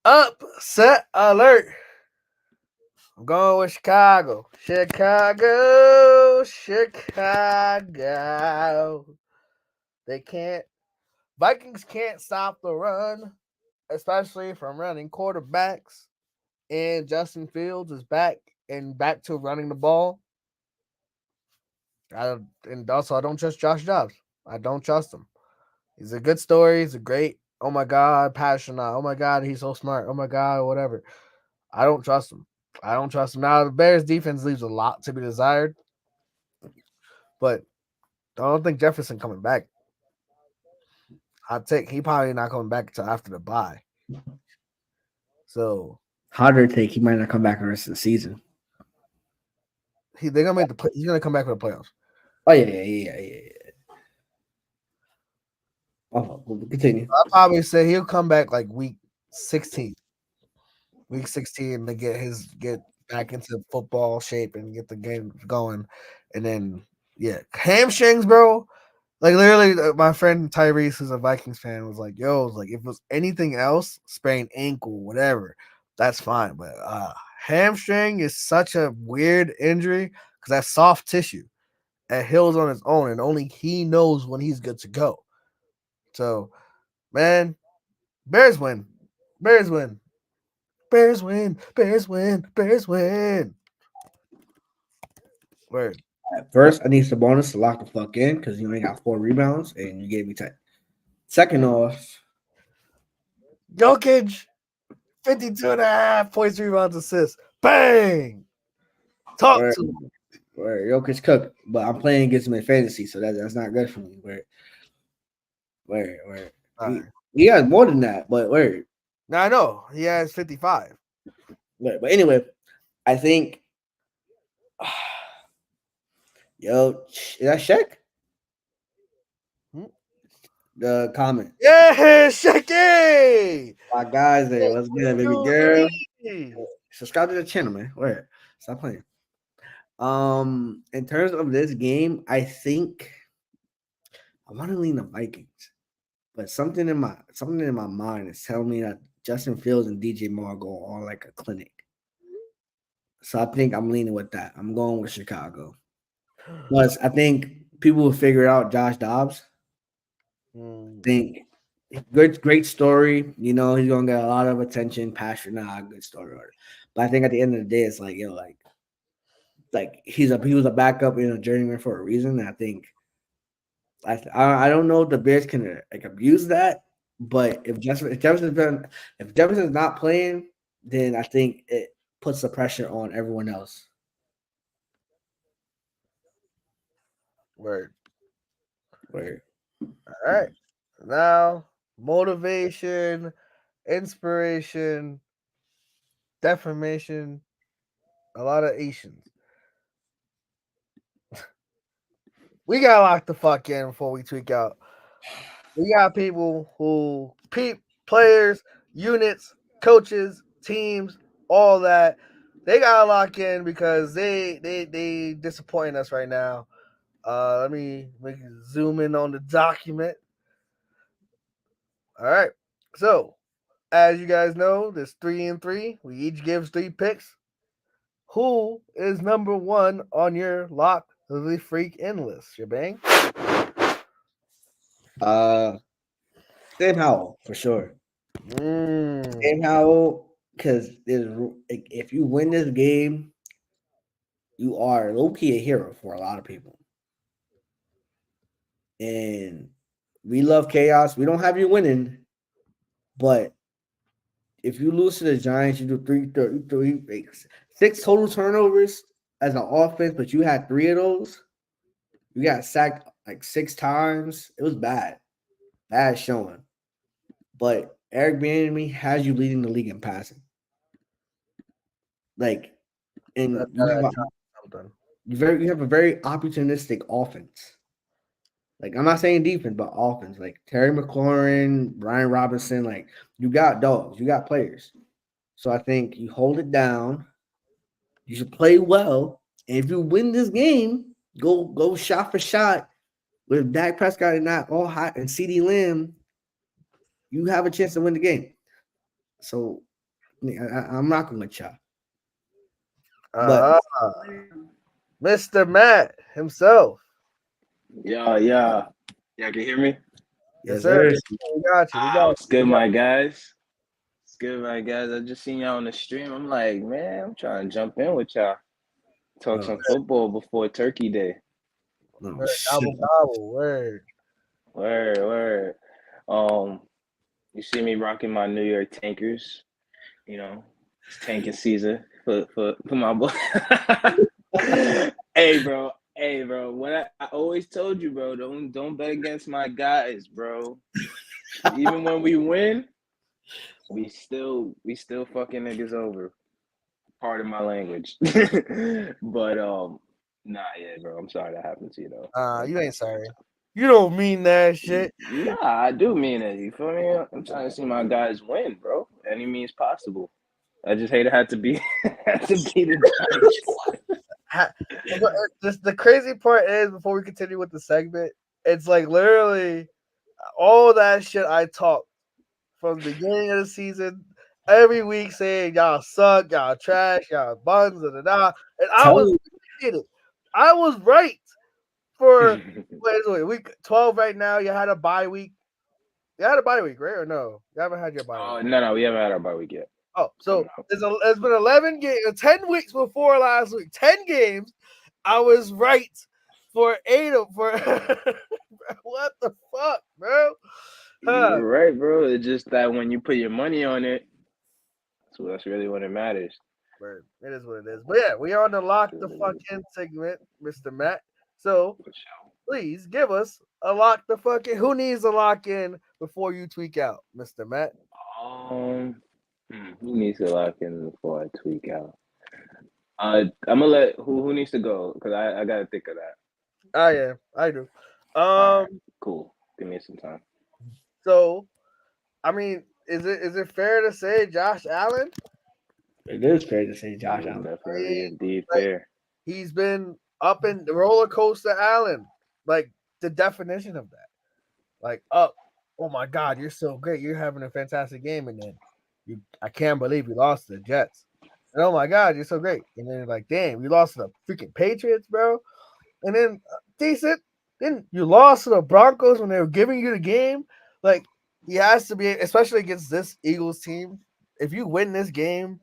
Upset alert. I'm going with Chicago. Chicago. Vikings can't stop the run, especially from running quarterbacks. And Justin Fields is back to running the ball. And also, I don't trust Josh Jobs. I don't trust him. He's a good story. He's a great, oh my God, passionate. Oh my God, he's so smart. Oh my God, whatever. I don't trust him. Now, the Bears defense leaves a lot to be desired. But I don't think Jefferson coming back. He probably not coming back until after the bye. So Harder take, he might not come back the rest of the season. They're gonna make the play. He's gonna come back for the playoffs. Oh yeah. Oh, continue. I probably say he'll come back like week 16. Week 16 to get back into football shape and get the game going, and then hamstrings, bro. Like literally, my friend Tyrese, who's a Vikings fan, was like, "Yo, it's like if it was anything else, sprained ankle, whatever, that's fine. But hamstring is such a weird injury because that's soft tissue. It heals on its own, and only he knows when he's good to go. So, man, Bears win, Bears win, Bears win, Bears win, Bears win. Word. At first, I need some bonus to lock the fuck in because you only got 4 rebounds and you gave me 10. Second off, Jokic, 52.5 points, rebounds, assists. Bang! Talk where to him. Jokic cooked, but I'm playing against him in fantasy, so that's not good for me. Where All right. he has more than that, but where Now I know he has 55. but anyway, I think yo, is that Shaq? Hmm? The comment. Yeah, Shecky! My guys there. What's good, baby girl? Yuri! Subscribe to the channel, man. Where? Stop playing. In terms of this game, I think I want to lean the Vikings, but something in my mind is telling me that Justin Fields and DJ Moore go on like a clinic. So I think I'm leaning with that. I'm going with Chicago. Plus, I think people will figure out Josh Dobbs. Think great story. You know, he's gonna get a lot of attention, passion, good story. But I think at the end of the day, it's like, like he was a backup, journeyman for a reason. And I think I don't know if the Bears can like abuse that, but if Jefferson's not playing, then I think it puts the pressure on everyone else. Word. Where All right. Now, motivation, inspiration, defamation, a lot of Asians. We gotta lock the fuck in before we tweak out. We got people who players, units, coaches, teams, all that. They gotta lock in because they disappointing us right now. Let me zoom in on the document. All right. So, as you guys know, there's 3-3. We each gives 3 picks. Who is number 1 on your lock of the freak in list, Shebang? Sam Howell for sure. Sam Howell, because if you win this game, you are low key a hero for a lot of people. And we love chaos. We don't have you winning, but if you lose to the Giants, you do 6 total turnovers as an offense, but you had 3 of those. You got sacked like 6 times. It was bad showing. But Eric Bieniemy has you leading the league in passing. Like, and you have a very opportunistic offense. Like, I'm not saying defense, but offense. Like Terry McLaurin, Brian Robinson. Like, you got dogs, you got players. So I think you hold it down. You should play well, and if you win this game, go shot for shot with Dak Prescott and not all hot and CeeDee Lamb. You have a chance to win the game. So I'm rocking with y'all. But Mr. Matt himself. Yeah. Y'all can hear me? Yes, sir. We got you. It's good, my guys. It's good, my guys. I just seen y'all on the stream. I'm like, man, I'm trying to jump in with y'all. Talk some football before Turkey Day. Gobble, word. Word. You see me rocking my New York Tankers. You know, it's tanking season for my boy. Hey, bro. What I always told you, bro, don't bet against my guys, bro. Even when we win, we still fucking niggas over. Pardon my language. But Nah, yeah, bro. I'm sorry that happened to you, though. You ain't sorry. You don't mean that shit. Nah, I do mean it. You feel me? I'm trying to see my guys win, bro. Any means possible. I just hate it had to be had to be the Giants. But just the crazy part is, before we continue with the segment, it's like literally all that shit I talked from the beginning of the season, every week saying y'all suck, y'all trash, y'all buns, and I Tell was you, it. I was right for wait, week 12 right now. You had a bye week. You had a bye week, right? Or no? You haven't had your bye week. Oh no, we haven't had our bye week yet. Oh, It's so coming up. it's been 11 games, 10 weeks before last week. 10 games. I was right for 8 of for what the fuck, bro? You Huh. were right, bro. It's just that when you put your money on it, so that's really what it matters. Word. It is what it is. But yeah, we are on the lock the fuck in segment, Mr. Matt. So For sure. please give us a lock the fuck in. Who needs a lock in before you tweak out, Mr. Matt? Who needs to lock in before I tweak out? I'm gonna let who needs to go because I gotta think of that. Oh yeah, I do. All right, Um, cool. Give me some time. so I mean, is it fair to say Josh Allen? it is fair to say It Josh is Allen. I mean, definitely indeed like fair. he's been up in the roller coaster Allen, like the definition of that. Like up, oh my god, you're so great, you're having a fantastic game, and then I can't believe you lost to the Jets. And oh my god, you're so great, and then like, damn, you lost to the freaking Patriots, bro. And then decent, then you lost to the Broncos when they were giving you the game. Like he has to be, especially against this Eagles team. If you win this game,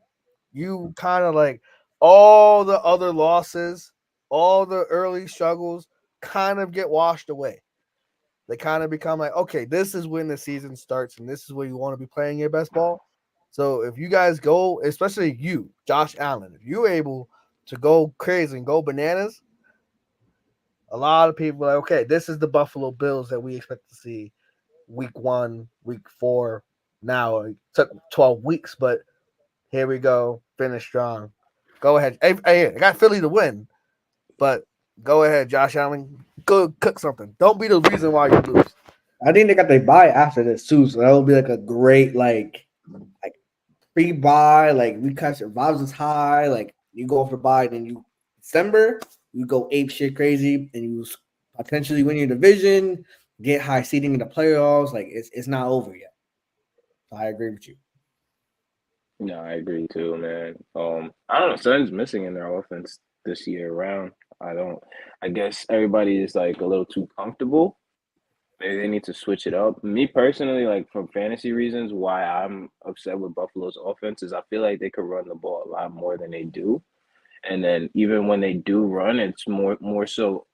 you kind of like all the other losses, all the early struggles kind of get washed away. They kind of become like, okay, this is when the season starts and this is where you want to be playing your best ball. So if you guys go, especially you, Josh Allen, if you're able to go crazy and go bananas, a lot of people are like, okay, this is the Buffalo Bills that we expect to see week 1, week 4. Now it took 12 weeks, but here we go. Finish strong. Go ahead. Hey, I got Philly to win, but go ahead, Josh Allen. Go cook something. Don't be the reason why you lose. I think they got their buy after this too, so that will be like a great like free buy. Like we catch your vibes is high. Like you go for buy, then you December you go ape shit crazy, and you potentially win your division, get high seeding in the playoffs. Like it's not over yet. So I agree with you. No, I agree too, man. I don't know. Something's missing in their offense this year around. I don't. I guess everybody is like a little too comfortable. Maybe they need to switch it up. Me personally, like for fantasy reasons, why I'm upset with Buffalo's offense is I feel like they could run the ball a lot more than they do. And then even when they do run, it's more so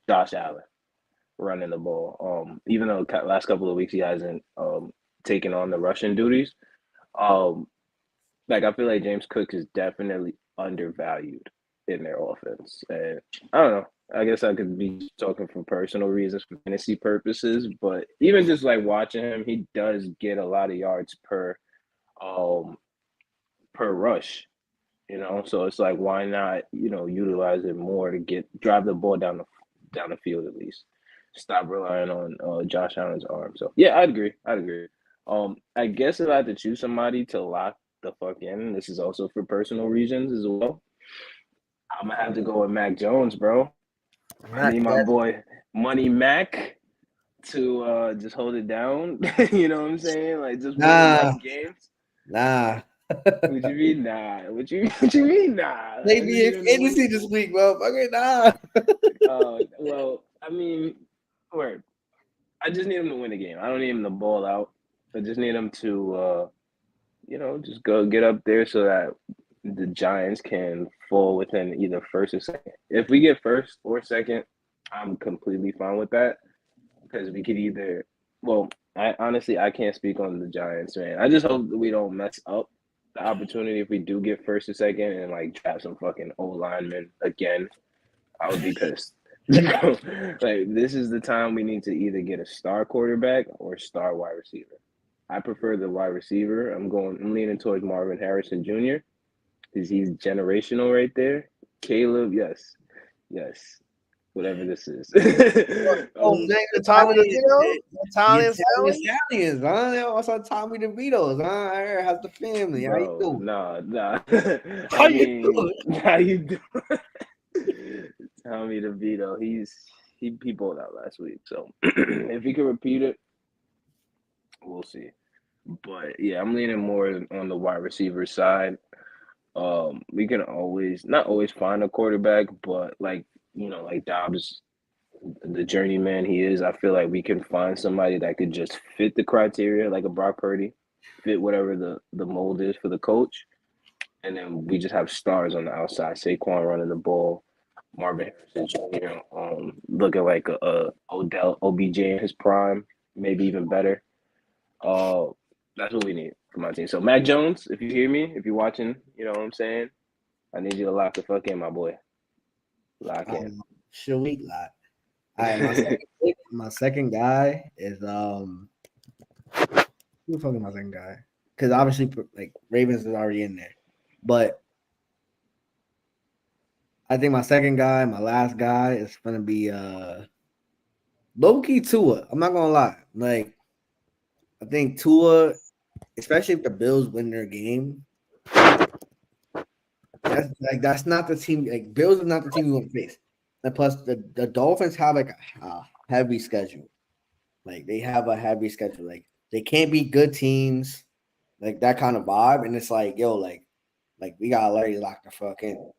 Josh Allen running the ball. Even though last couple of weeks he hasn't taken on the rushing duties. Um, like I feel like James Cook is definitely undervalued in their offense, and I don't know. I guess I could be talking for personal reasons, for fantasy purposes, but even just like watching him, he does get a lot of yards um per rush. So it's like why not utilize it more to get drive the ball down the field at least. Stop relying on Josh Allen's arm. So yeah, I'd agree. I guess if I had to choose somebody to lock the fuck in, this is also for personal reasons as well. I'm gonna have to go with Mac Jones, bro. I Mac need my Daddy. boy Money Mac to just hold it down. You know what I'm saying? Like just win enough Nah, games. nah. What you mean nah? What you mean nah? I just Maybe need in him to win. fantasy this week, motherfucker. Nah. Well, I mean, word. I just need him to win the game. I don't need him to ball out. I just need him to, just go get up there so that the Giants can fall within either first or second. If we get first or second, I'm completely fine with that because we could either. Well, I honestly I can't speak on the Giants, man. I just hope that we don't mess up the opportunity if we do get first or second and like draft some fucking O linemen again. I would be pissed. Like this is the time we need to either get a star quarterback or star wide receiver. I prefer the wide receiver. I'm leaning towards Marvin Harrison Jr. because he's generational right there. Caleb, yes. Yes, whatever this is. Oh, dang, the Tommy DeVito, The Italian Italian Stallion. Stallions, huh? They also Tommy DeVito's, huh? I heard how's the family? How you Bro, doing? nah. How I you mean, doing? how you doing? Tommy DeVito, he pulled out last week. So if he can repeat it, we'll see. But yeah, I'm leaning more on the wide receiver side. We can always not always find a quarterback, but like Dobbs, the journeyman he is, I feel like we can find somebody that could just fit the criteria, like a Brock Purdy, fit whatever the mold is for the coach, and then we just have stars on the outside. Saquon running the ball, Marvin Harrison Jr. Looking like a Odell OBJ in his prime, maybe even better. Uh, that's what we need for my team. So Mac Jones, if you hear me, if you're watching, you know what I'm saying. I need you to lock the fuck in, my boy. Lock in. Should we like? All right, my second guy is who the fuck is my second guy? Because obviously like Ravens is already in there, but I think my second guy, my last guy is gonna be low key Tua. I'm not gonna lie, like I think Tua, especially if the Bills win their game, that's not the team. Like Bills is not the team you want to face. And plus, the Dolphins have like a heavy schedule. Like they have a heavy schedule. Like they can't be good teams, like that kind of vibe. And it's like, yo, like we gotta let you lock the fuck in.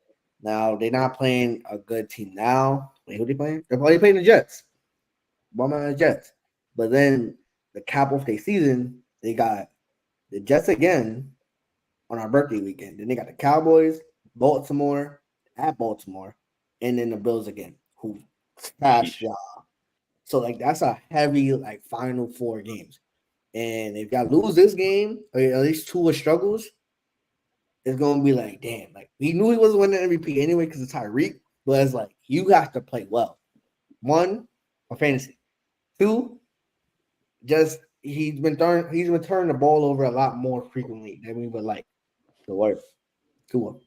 Now they're not playing a good team now. Wait, who they playing? They're probably playing the Jets. One man the Jets. But then the cap off their season, they got the Jets again on our birthday weekend. Then they got the Cowboys, Baltimore, at Baltimore, and then the Bills again, who trash Sheesh. y'all. So like that's a heavy like final four games. And if y'all lose this game, or at least two struggles, it's gonna be like, damn, like we knew he wasn't winning MVP anyway because of Tyreek, but it's like you have to play well. One, for fantasy. Two, just he's been turning the ball over a lot more frequently than we would like. The word. Two.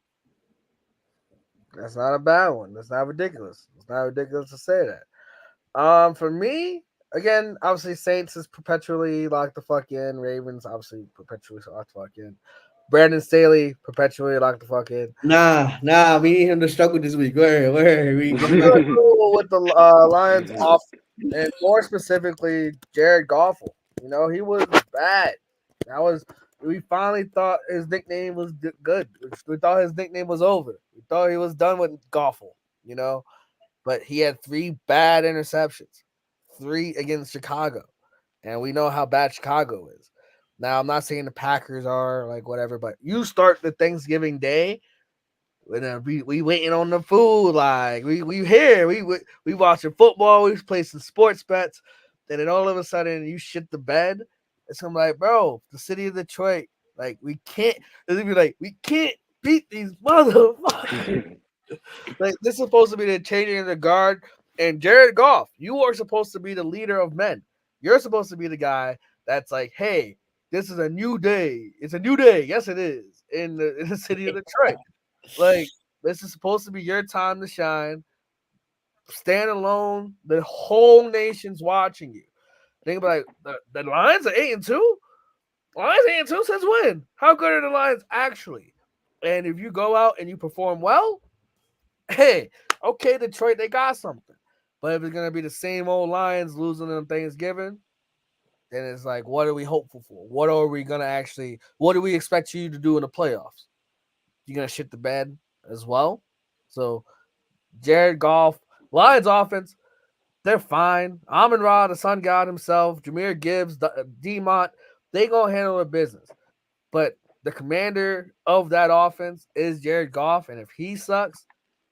That's not a bad one. That's not ridiculous. It's not ridiculous to say that. For me, again, obviously Saints is perpetually locked the fuck in. Ravens obviously perpetually locked the fuck in. Brandon Staley perpetually locked the fuck in. Nah, we need him to struggle this week. Where we I'm gonna go with the Lions off, and more specifically, Jared Goff. You know, he was bad. That was we finally thought his nickname was good. We thought his nickname was over. We thought he was done with Goffle. You know, but he had 3 bad interceptions, 3 against Chicago, and we know how bad Chicago is. Now, I'm not saying the Packers are like whatever, but you start the Thanksgiving day when we waiting on the food, like we here, we watching football, we placing sports bets, and then all of a sudden you shit the bed. It's gonna be like, bro, the city of Detroit, like we can't. It's gonna be like we can't beat these motherfuckers. Like this is supposed to be the changing of the guard. And Jared Goff, you are supposed to be the leader of men. You're supposed to be the guy that's like, hey, this is a new day. It's a new day. Yes, it is in the city of Detroit. Like this is supposed to be your time to shine. Stand alone. The whole nation's watching you. Think about like the Lions are 8-2. Lions 8-2 since when? How good are the Lions actually? And if you go out and you perform well, hey, okay, Detroit, they got something. But if it's gonna be the same old Lions losing on Thanksgiving, then it's like, what are we hopeful for? What are we gonna actually? What do we expect you to do in the playoffs? You gonna shit the bed as well? So Jared Goff, Lions offense, they're fine. Amon Ra, the Sun God himself, Jameer Gibbs, Demont, they gonna handle their business. But the commander of that offense is Jared Goff, and if he sucks,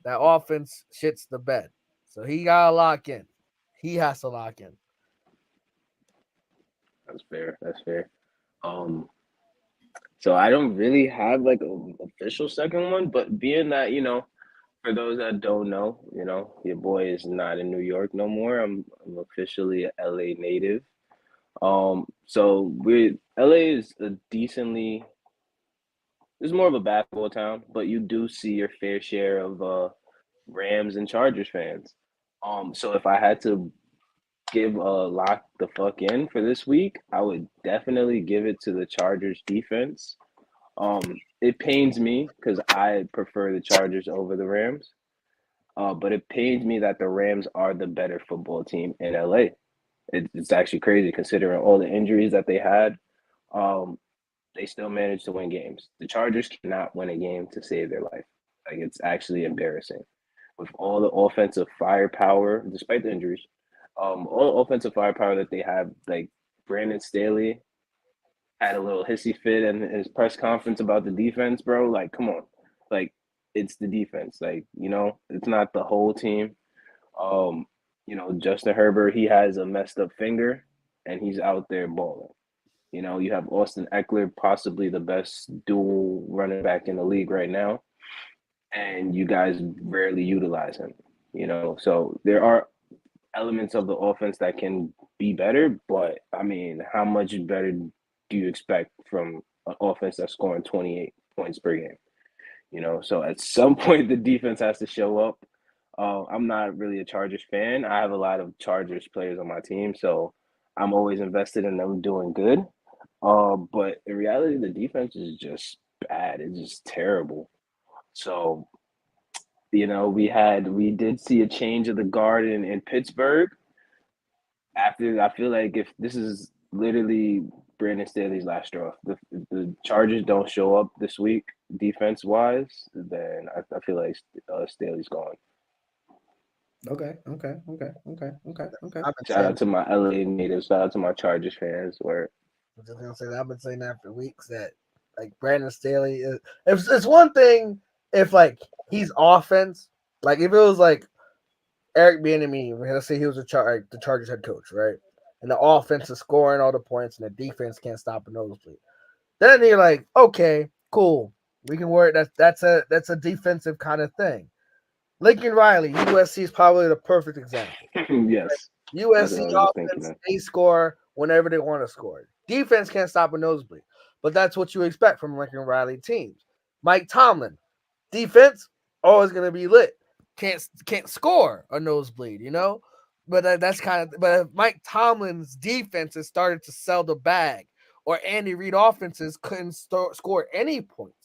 that offense shits the bed. So he gotta lock in. He has to lock in. That's fair. That's fair. Um, so I don't really have like an official second one, but being that, for those that don't know, your boy is not in New York no more. I'm officially a LA native. So we LA is a decently it's more of a basketball town, but you do see your fair share of Rams and Chargers fans. So if I had to give a lock the fuck in for this week, I would definitely give it to the Chargers defense. It pains me because I prefer the Chargers over the Rams. But it pains me that the Rams are the better football team in LA. It's actually crazy considering all the injuries that they had. Um, they still managed to win games. The Chargers cannot win a game to save their life. Like it's actually embarrassing. With all the offensive firepower, despite the injuries, all the offensive firepower that they have, like Brandon Staley had a little hissy fit in his press conference about the defense, bro. Like, come on. Like, it's the defense. Like, it's not the whole team. Um, Justin Herbert, he has a messed up finger and he's out there balling. You have Austin Eckler, possibly the best dual running back in the league right now, and you guys rarely utilize him. So there are elements of the offense that can be better, but I mean, how much better do you expect from an offense that's scoring 28 points per game? So at some point the defense has to show up. I'm not really a Chargers fan. I have a lot of Chargers players on my team, so I'm always invested in them doing good. But in reality, the defense is just bad. It's just terrible. So, we did see a change of the guard in Pittsburgh. After I feel like if this is literally Brandon Staley's last straw, if the Chargers don't show up this week defense wise, then I feel like Staley's gone. Okay. Shout out to my LA natives. Shout out to my Chargers fans. Where I'm just gonna say that I've been saying that for weeks that like Brandon Staley is. It's one thing if like he's offense, like if it was like Eric Bieniemy, let's say he was the Chargers head coach, right? And the offense is scoring all the points and the defense can't stop a nosebleed. Then you're like, okay, cool, we can work. That's a defensive kind of thing. Lincoln Riley, USC is probably the perfect example. yes, USC that's what I was offense, thinking. they score whenever they want to score. Defense can't stop a nosebleed, but that's what you expect from Lincoln Riley teams. Mike Tomlin, defense always going to be lit. Can't score a nosebleed, But that's kind of. But if Mike Tomlin's defenses started to sell the bag, or Andy Reid offenses couldn't score any points,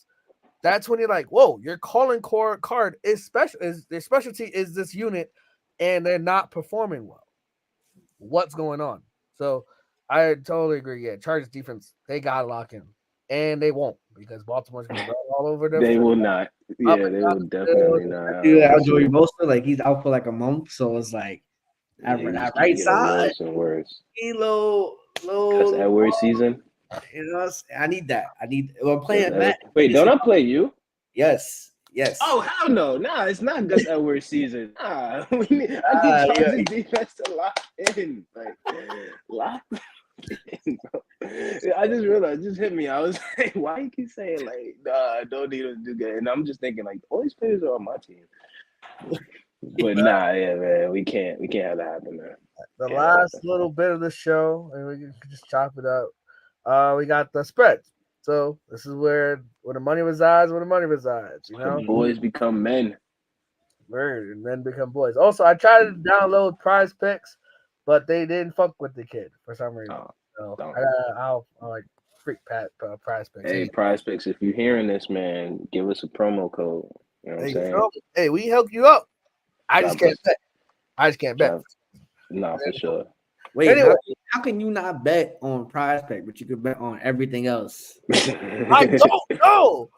that's when you're like, whoa, your calling card is special. Is their specialty is this unit, and they're not performing well. What's going on? So I totally agree. Yeah, Chargers defense, they gotta lock in. And they won't because Baltimore's gonna run all over them. They will not. Yeah, they will definitely not. Dude, Joey Bosa, like he's out for like a month, so it's like Yeah, that right side, worse and worse. low. That's Edwards season. I need that. I'm playing Matt. Wait, don't I play you? Yes. Oh hell no! Nah, it's not Gus Edwards season. Nah, I need Chargers defense to lock in. Like lock in, bro. I just realized, it just hit me. I was like, why you keep saying like, nah, I don't need him to do good? And I'm just thinking like, all these players are on my team. But nah, yeah, man, we can't have that happen, man. The last little bit of the show, and we can just chop it up. We got the spreads. So this is where the money resides. Boys become men. Word, men become boys. Also, I tried to download Prize Picks, but they didn't fuck with the kid for some reason. So I'll like freak Prize Picks. Hey, Prize Picks, if you're hearing this, man, give us a promo code. You know what I'm saying? Hey, we help you out. I just can't bet. Nah, for sure. Wait, anyway, how can you not bet on Prize Pick, but you could bet on everything else? I don't know.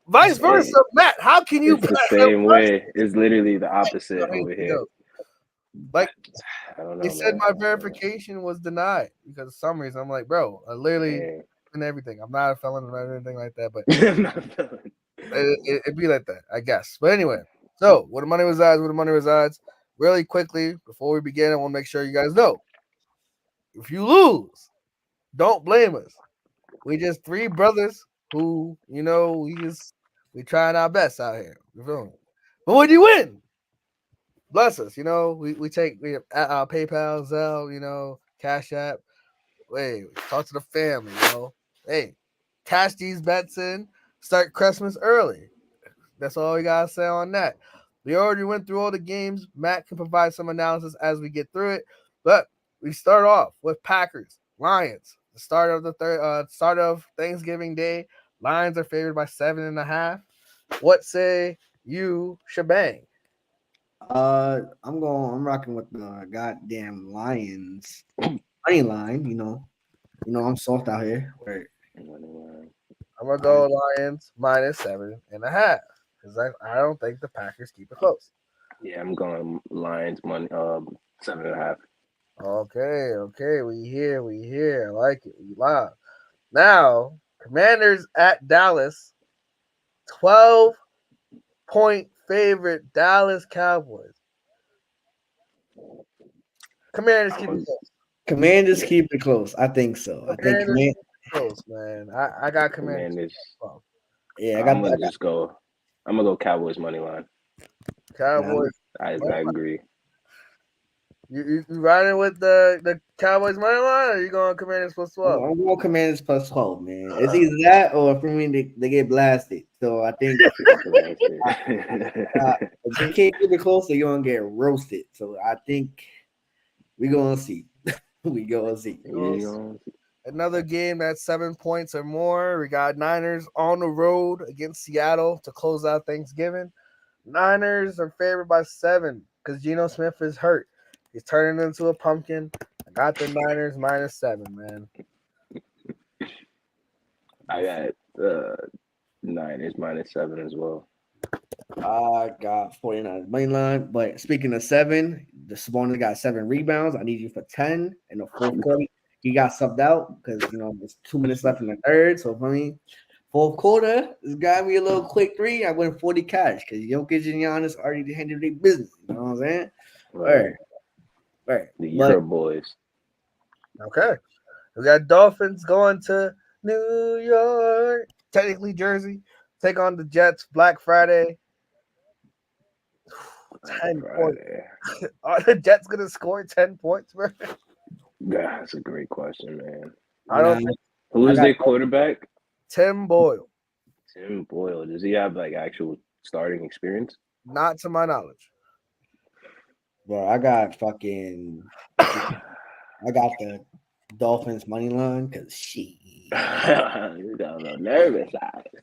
Vice versa, Matt. How can you bet the same way? It's literally the opposite over here. Like, I don't know. They said my verification was denied because of some reason. I'm like, bro, I literally and everything. I'm not a felon or anything like that, but it'd be like that, I guess. But anyway, so where the money resides. Really quickly, before we begin, I want to make sure you guys know if you lose, don't blame us. We just three brothers who, we trying our best out here. You feel me? But when you win, bless us. We take PayPal, Zelle, Cash App. Hey, talk to the family. Hey, cash these bets in. Start Christmas early. That's all we gotta say on that. We already went through all the games. Matt can provide some analysis as we get through it. But we start off with Packers, Lions. The start of Thanksgiving Day. Lions are favored by 7.5. What say you, shebang? I'm rocking with the goddamn Lions money line. I'm soft out here. Where I'm gonna go Lions minus 7.5 because I don't think the Packers keep it close. Yeah, I'm going Lions money 7.5. Okay, we here. I like it. We live. Now, Commanders at Dallas, 12-point favorite Dallas Cowboys. Commanders keep it close. Commanders keep it close. I think so. I think Commanders keep it close, man. I got Commanders. Yeah, I'm gonna go Cowboys money line. Cowboys. I agree. You riding with the Cowboys money line, or you going Commanders plus 12? I'm going Commanders plus 12, man. It's either that or for me they get blasted. So I think if they can't keep it close, they're gonna get roasted. So I think we're gonna see. we gonna see. Another game that's 7 points or more. We got Niners on the road against Seattle to close out Thanksgiving. Niners are favored by 7 because Geno Smith is hurt. He's turning into a pumpkin. I got the Niners minus 7, man. I got Niners minus 7 as well. I got 49 money line. But speaking of 7, the Sabonis got 7 rebounds. I need you for 10 in the fourth quarter. He got subbed out because there's 2 minutes left in the third. So for me, fourth quarter, this got me a little quick 3. I win 40 cash because Jokic and Giannis already handled their business. You know what I'm saying? Right. The Euro boys. Okay. We got Dolphins going to New York, technically Jersey, take on the Jets Black Friday. 10 points. Are the Jets going to score 10 points, bro? Yeah, that's a great question, man. I don't think. Who is their quarterback? Tim Boyle. Tim Boyle. Does he have actual starting experience? Not to my knowledge. Bro, I got the Dolphins money line because you got a little nervous.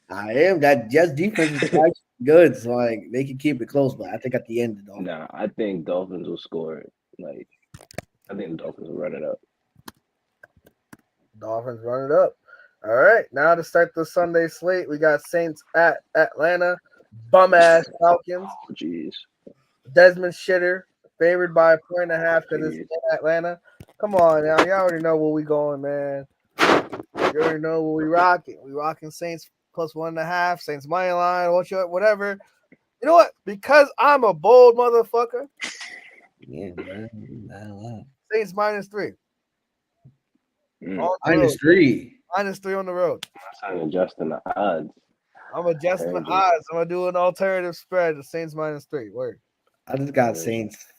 I am. That Jets defense is quite good, so they can keep it close. But I think at the end, the Dolphins. Nah, I think Dolphins will score. I think the Dolphins will run it up. Dolphins run it up. All right, now to start the Sunday slate, we got Saints at Atlanta, bum ass Falcons. Oh, jeez. Desmond Shitter favored by 1.5 because it's in Atlanta. Come on now, y'all already know where we going, man. You already know what we rocking. We rocking Saints plus 1.5, Saints money line, whatever. You know what? Because I'm a bold motherfucker. Yeah, man. Saints minus 3. Minus 3. Minus 3 on the road. I'm adjusting the odds. I'm adjusting the odds. I'm gonna do an alternative spread. The Saints minus 3. Word. I just got Saints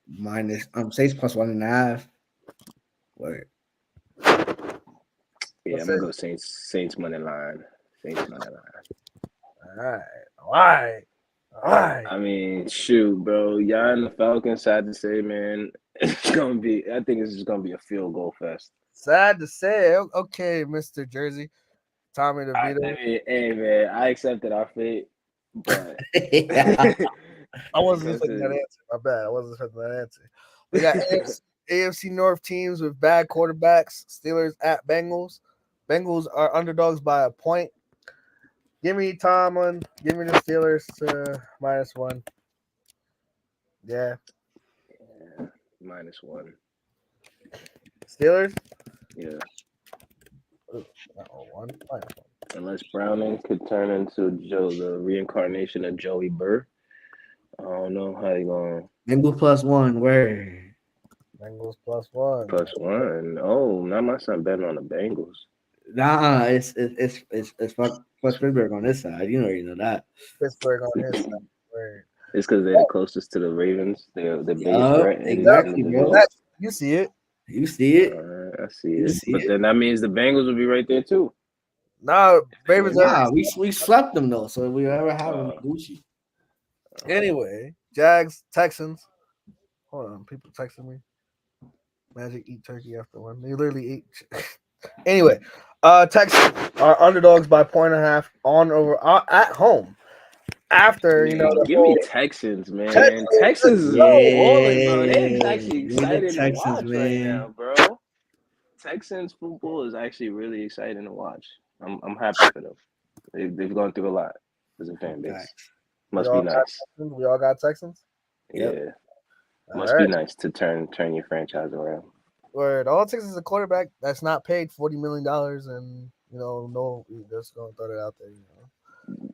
Saints plus 1.5. Word. Yeah, I'm gonna go Saints money line. Saints money line. All right. I mean, shoot, bro. Y'all and the Falcons, sad to say, man. It's gonna be. I think it's just gonna be a field goal fest. Sad to say. Okay, Mr. Jersey, Tommy DeVito. I mean, hey, man, I accepted our fate, but I wasn't expecting that answer. My bad. I wasn't expecting that answer. We got AFC North teams with bad quarterbacks. Steelers at Bengals. Bengals are underdogs by a point. Give me Tomlin. Give me the Steelers to -1. Yeah. -1. Steelers? Yeah. -1. Unless Browning could turn into the reincarnation of Joey Burr. I don't know how you going. Bengals +1. Where? Bengals +1. +1. Oh, not my son betting on the Bengals. Nah, it's Pittsburgh on this side. You already know that. Pittsburgh on his side. Word. It's because they're the closest to the Ravens. They're the biggest threat. Exactly, bro. You see it. You see it. I see it. But then that means the Bengals will be right there too. No, Ravens. We swept them though. So if we ever have them, Gucci. Anyway, Jags, Texans. Hold on, people texting me. Magic eat turkey after one. They literally ate. Anyway, Texans are underdogs by 1.5 on over at home. After Man, the give me whole Texans, man. Texans, let's Texans is go. balling, bro. They're Yeah, actually give me the exciting to Texans, watch right man. now, bro. Texans football is actually really exciting to watch. I'm happy for them. They've gone through a lot as a fan base. Facts. We Must all be got nice. Texans. We all got Texans. Yep. Yeah, All must be right. nice to turn your franchise around. Word. All it takes is a quarterback that's not paid $40 million, and no, just gonna throw it out there.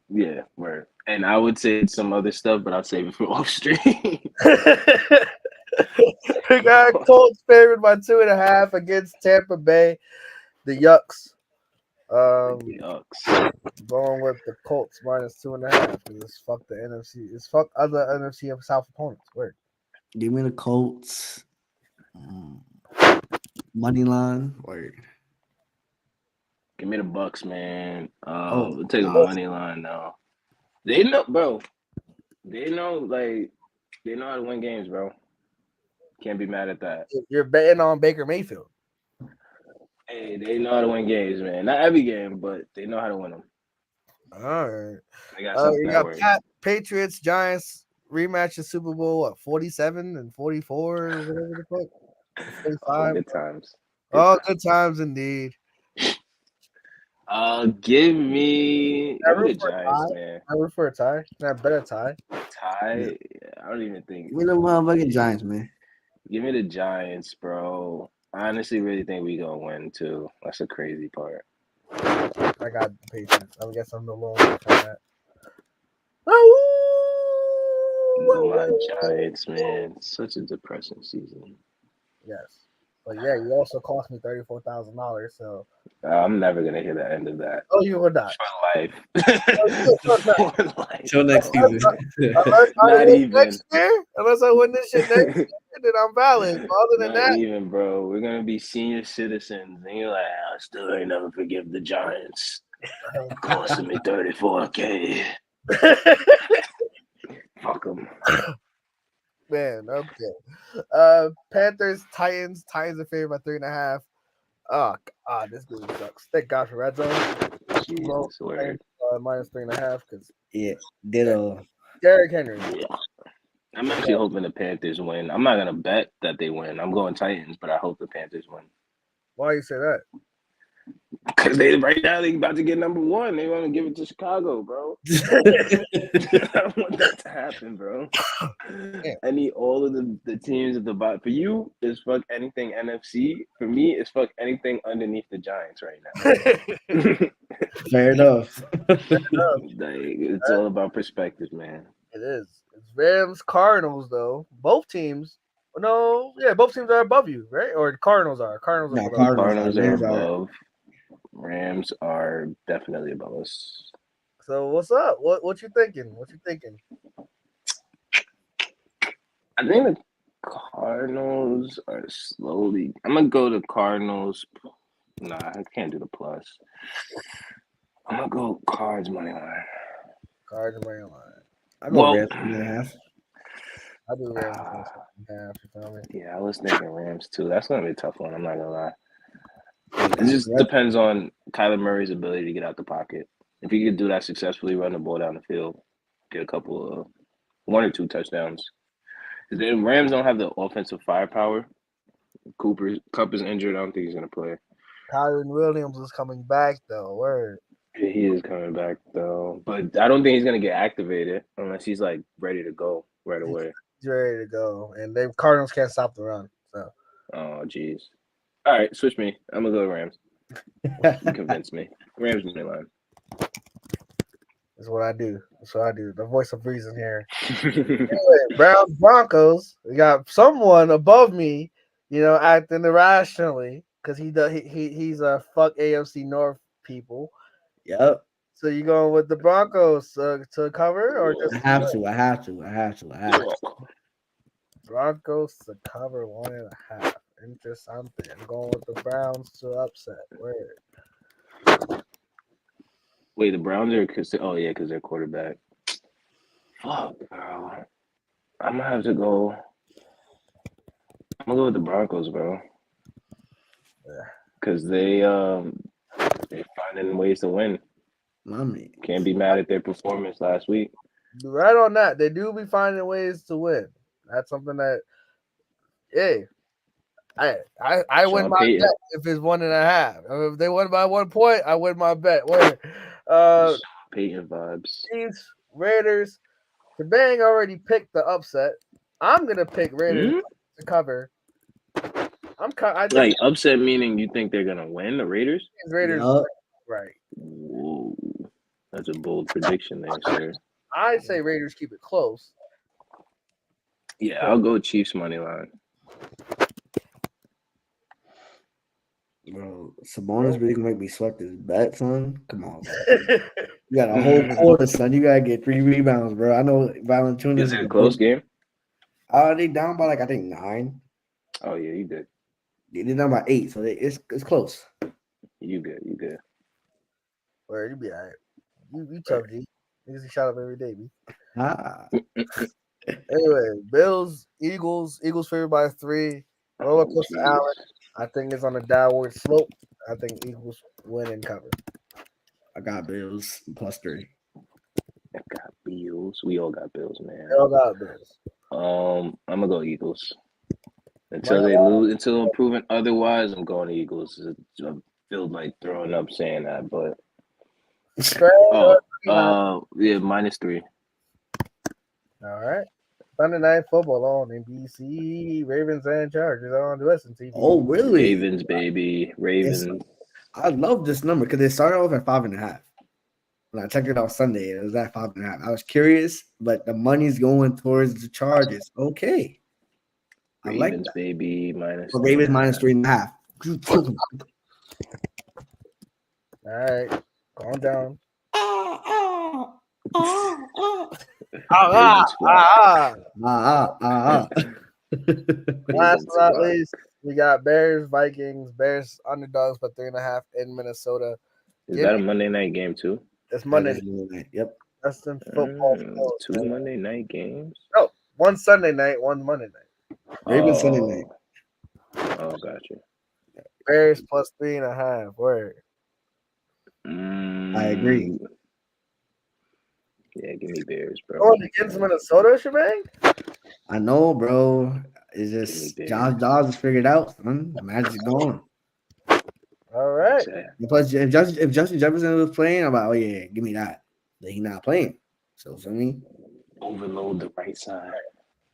Yeah, word. And I would say some other stuff, but I'll save it for off stream. We got Colts favored by 2.5 against Tampa Bay. The Yucks. Yucks. Going with the Colts minus 2.5 because it's fuck the NFC. It's fuck other NFC South opponents. Word. Give me the Colts. Money line. Word. Give me the Bucks, man. Oh, We'll take a nah. money line now. They know, bro. They know how to win games, bro. Can't be mad at that. You're betting on Baker Mayfield. Hey, they know how to win games, man. Not every game, but they know how to win them. All right. They got something You that got works. Patriots, Giants rematch the Super Bowl at 47 and 44, whatever the fuck. 45. Good times. Good times indeed. Give me the Giants, man. I root for a tie. Can I bet a tie? Tie? I don't even think. Give me the motherfucking Giants, man. Give me the Giants, bro. I honestly really think we gonna win too. That's the crazy part. I got the Patriots. I guess I'm the lone wolf on that. My Giants, man. Such a depressing season. Yes. But yeah, you also cost me $34,000. So I'm never gonna hear the end of that. you would not. For life. For life. Till next season. Not even. Next year, unless I win this shit next year, then I'm valid. But other than Not that, even, bro. We're gonna be senior citizens, and you're like, I still ain't never forgive the Giants. Costing me $34K. Fuck them. man, okay. Panthers, Titans. Titans are favored by 3.5. Oh, God, this game sucks. Thank God for red zone. Jesus, word. Minus 3.5 because Yeah, ditto. Derrick Henry. Yeah. I'm actually hoping the Panthers win. I'm not gonna bet that they win. I'm going Titans, but I hope the Panthers win. Why you say that? Because right now they about to get number one. They want to give it to Chicago, bro. I don't want that to happen, bro. I need all of the teams at the bottom. For you, it's fuck anything NFC. For me, it's fuck anything underneath the Giants right now. Fair enough. It's all about perspective, man. It is. It's Rams, Cardinals, though. Both teams. No, yeah, both teams are above you, right? Or the Cardinals are. Cardinals are No, below. Cardinals are Rams above. Rams are definitely above us. So what's up? What you thinking? What you thinking? I think the Cardinals are slowly. I'm gonna go to Cardinals. Nah, I can't do the plus. I'm gonna go Cards money line. Cards money line. I go Rams 1.5. I do Rams 1.5. You feel me? Yeah, I was thinking Rams too. That's gonna be a tough one. I'm not gonna lie. It just depends on Kyler Murray's ability to get out the pocket. If he could do that successfully, run the ball down the field, get a couple of 1 or 2 touchdowns. The Rams don't have the offensive firepower. Cup is injured. I don't think he's gonna play. Kyron Williams is coming back though. Word. Yeah, he is coming back though, but I don't think he's gonna get activated unless he's like ready to go right away. He's ready to go, and they Cardinals can't stop the run. So. Oh, jeez. All right, switch me. I'm gonna go Rams. You convinced me. Rams money line. That's what I do. That's what I do. The voice of reason here. Anyway, Browns Broncos. We got someone above me, acting irrationally because he's a fuck AFC North people. Yep. So you going with the Broncos to cover or just I have to. Broncos to cover 1.5. Interesting. I'm going with the Browns to upset. Where? Wait, the Browns are because they're quarterback. Fuck, bro. I'm gonna have to go. I'm gonna go with the Broncos, bro. Yeah. Because they're finding ways to win. Mommy. Can't be mad at their performance last week. Right on that. They do be finding ways to win. That's something that, hey, I win Sean my Payton. bet if it's 1.5. If they win by 1 point, I win my bet. Where Sean Payton vibes. Chiefs, Raiders, Shebang already picked the upset. I'm gonna pick Raiders to cover. I think Like upset meaning you think they're gonna win the Raiders? Raiders Yup. right. Whoa, that's a bold prediction there, sir. I say Raiders keep it close. Yeah, I'll go Chiefs money line. Bro, Sabonis really gonna make me sweat this bet, son. Come on, bro. You got a whole quarter, son. You gotta get 3 rebounds, bro. I know Valanciunas Is it a close game? They down by like I think 9. Oh yeah, you good. They're down by 8, so it's close. You good. You good. Where you be all right. You tough, G. Niggas get shot up every day, B. Anyway, Bills, Eagles favored by 3. Roller coaster Jeez. Allen. I think it's on a downward slope. I think Eagles win and cover. I got Bills +3. I got Bills. We all got Bills, man. They all got Bills. I'm gonna go Eagles. Until they lose, until I'm proven otherwise, I'm going Eagles. I feel like throwing up saying that, but Spread yeah, -3. All right. Sunday night football on NBC. Ravens and Chargers on the Western TV. Oh, really? Ravens, baby. Ravens. I love this number because it started off at 5.5. When I checked it out Sunday, it was at 5.5. I was curious, but the money's going towards the Chargers. Okay. I like Ravens, that. baby. Ravens -3.5. All right. Calm down. Ravens squad. Last but not least, we got Bears, Vikings. Bears underdogs by 3.5 in Minnesota. Is that a Monday night game too? It's Monday night. Yep. That's in football. Two Monday night games? No, one Sunday night, one Monday night. Ravens Sunday night. Oh, gotcha. Bears +3.5. Word. I agree. Yeah, give me Bears, bro. Going against Minnesota, Shebang? I know, bro. It's just Josh Dobbs is figured out, son. The Magic's gone. All right. Plus, if Justin Jefferson was playing, I'm like, oh yeah, give me that. But he's not playing. So for me, overload the right side.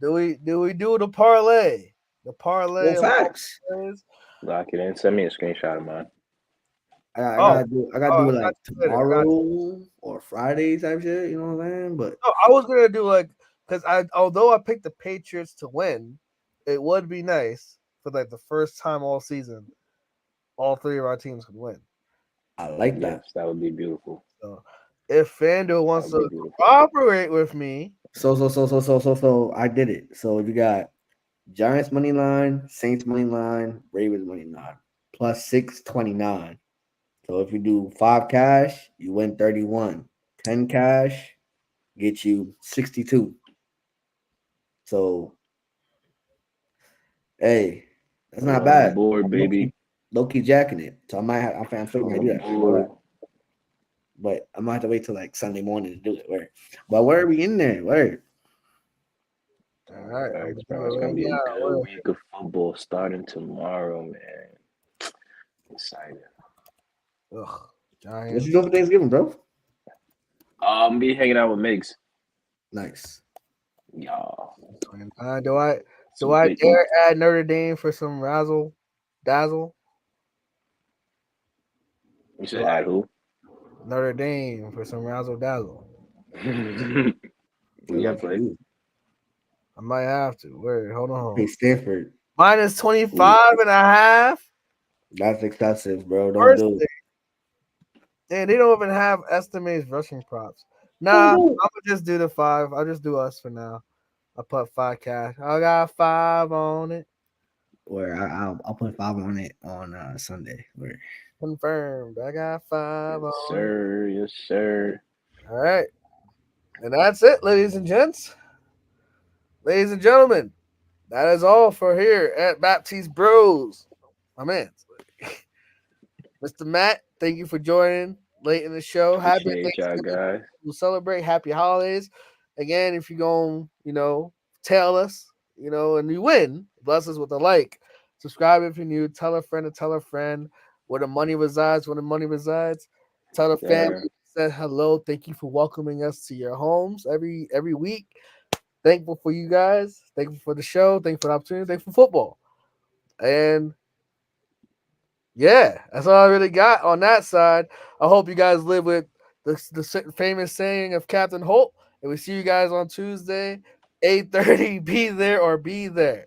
Do we do the parlay? The parlay. Well, facts. Lock it in. Send me a screenshot of mine. I gotta do it like tomorrow or Friday type shit. You know what I'm saying? But I was gonna do like although I picked the Patriots to win, it would be nice for like the first time all season, all 3 of our teams could win. I like that. Yes, that would be beautiful. So if FanDuel wants to cooperate with me, so I did it. So you got Giants money line, Saints money line, Ravens money line, +629. So if you do 5 cash, you win 31. 10 cash, get you 62. So, hey, that's not bad. Board, baby. Low-key jacking it. So I'm figuring I do that. But I might have to wait till like Sunday morning to do it. Where? But where are we in there? Where? All right. It's gonna be a good week of football starting tomorrow, man. Excited. Ugh. Giants. What you doing for Thanksgiving, bro? I'm be hanging out with Migs. Nice. Y'all. Do I dare add Notre Dame for some razzle dazzle? You said add who? Notre Dame for some razzle dazzle. We got play. I might have to. Wait, hold on. Hey, Stanford. -25.5. That's excessive, bro. Don't do it. And they don't even have estimated rushing props. Nah, I'm gonna just do the 5. I'll just do us for now. I put 5 cash. I got 5 on it. Where I'll put 5 on it on Sunday. Where confirmed. I got 5 on sir. it. Yes, sir. All right. And that's it, ladies and gents. Ladies and gentlemen, that is all for here at Baptiste Bros. My man, Mr. Matt, thank you for joining late in the show. Happy Appreciate y'all Thanksgiving. guys. We'll celebrate. Happy holidays. Again, if you're going, tell us, and you win, bless us with a like. Subscribe if you're new. Tell a friend to tell a friend where the money resides, where the money resides. Tell the family, Yeah. said hello. Thank you for welcoming us to your homes every week. Thankful for you guys. Thankful for the show. Thankful for the opportunity. Thankful for football. And yeah, that's all I really got on that side. I hope you guys live with the famous saying of Captain Holt. And we see you guys on Tuesday, 8:30. Be there or be there.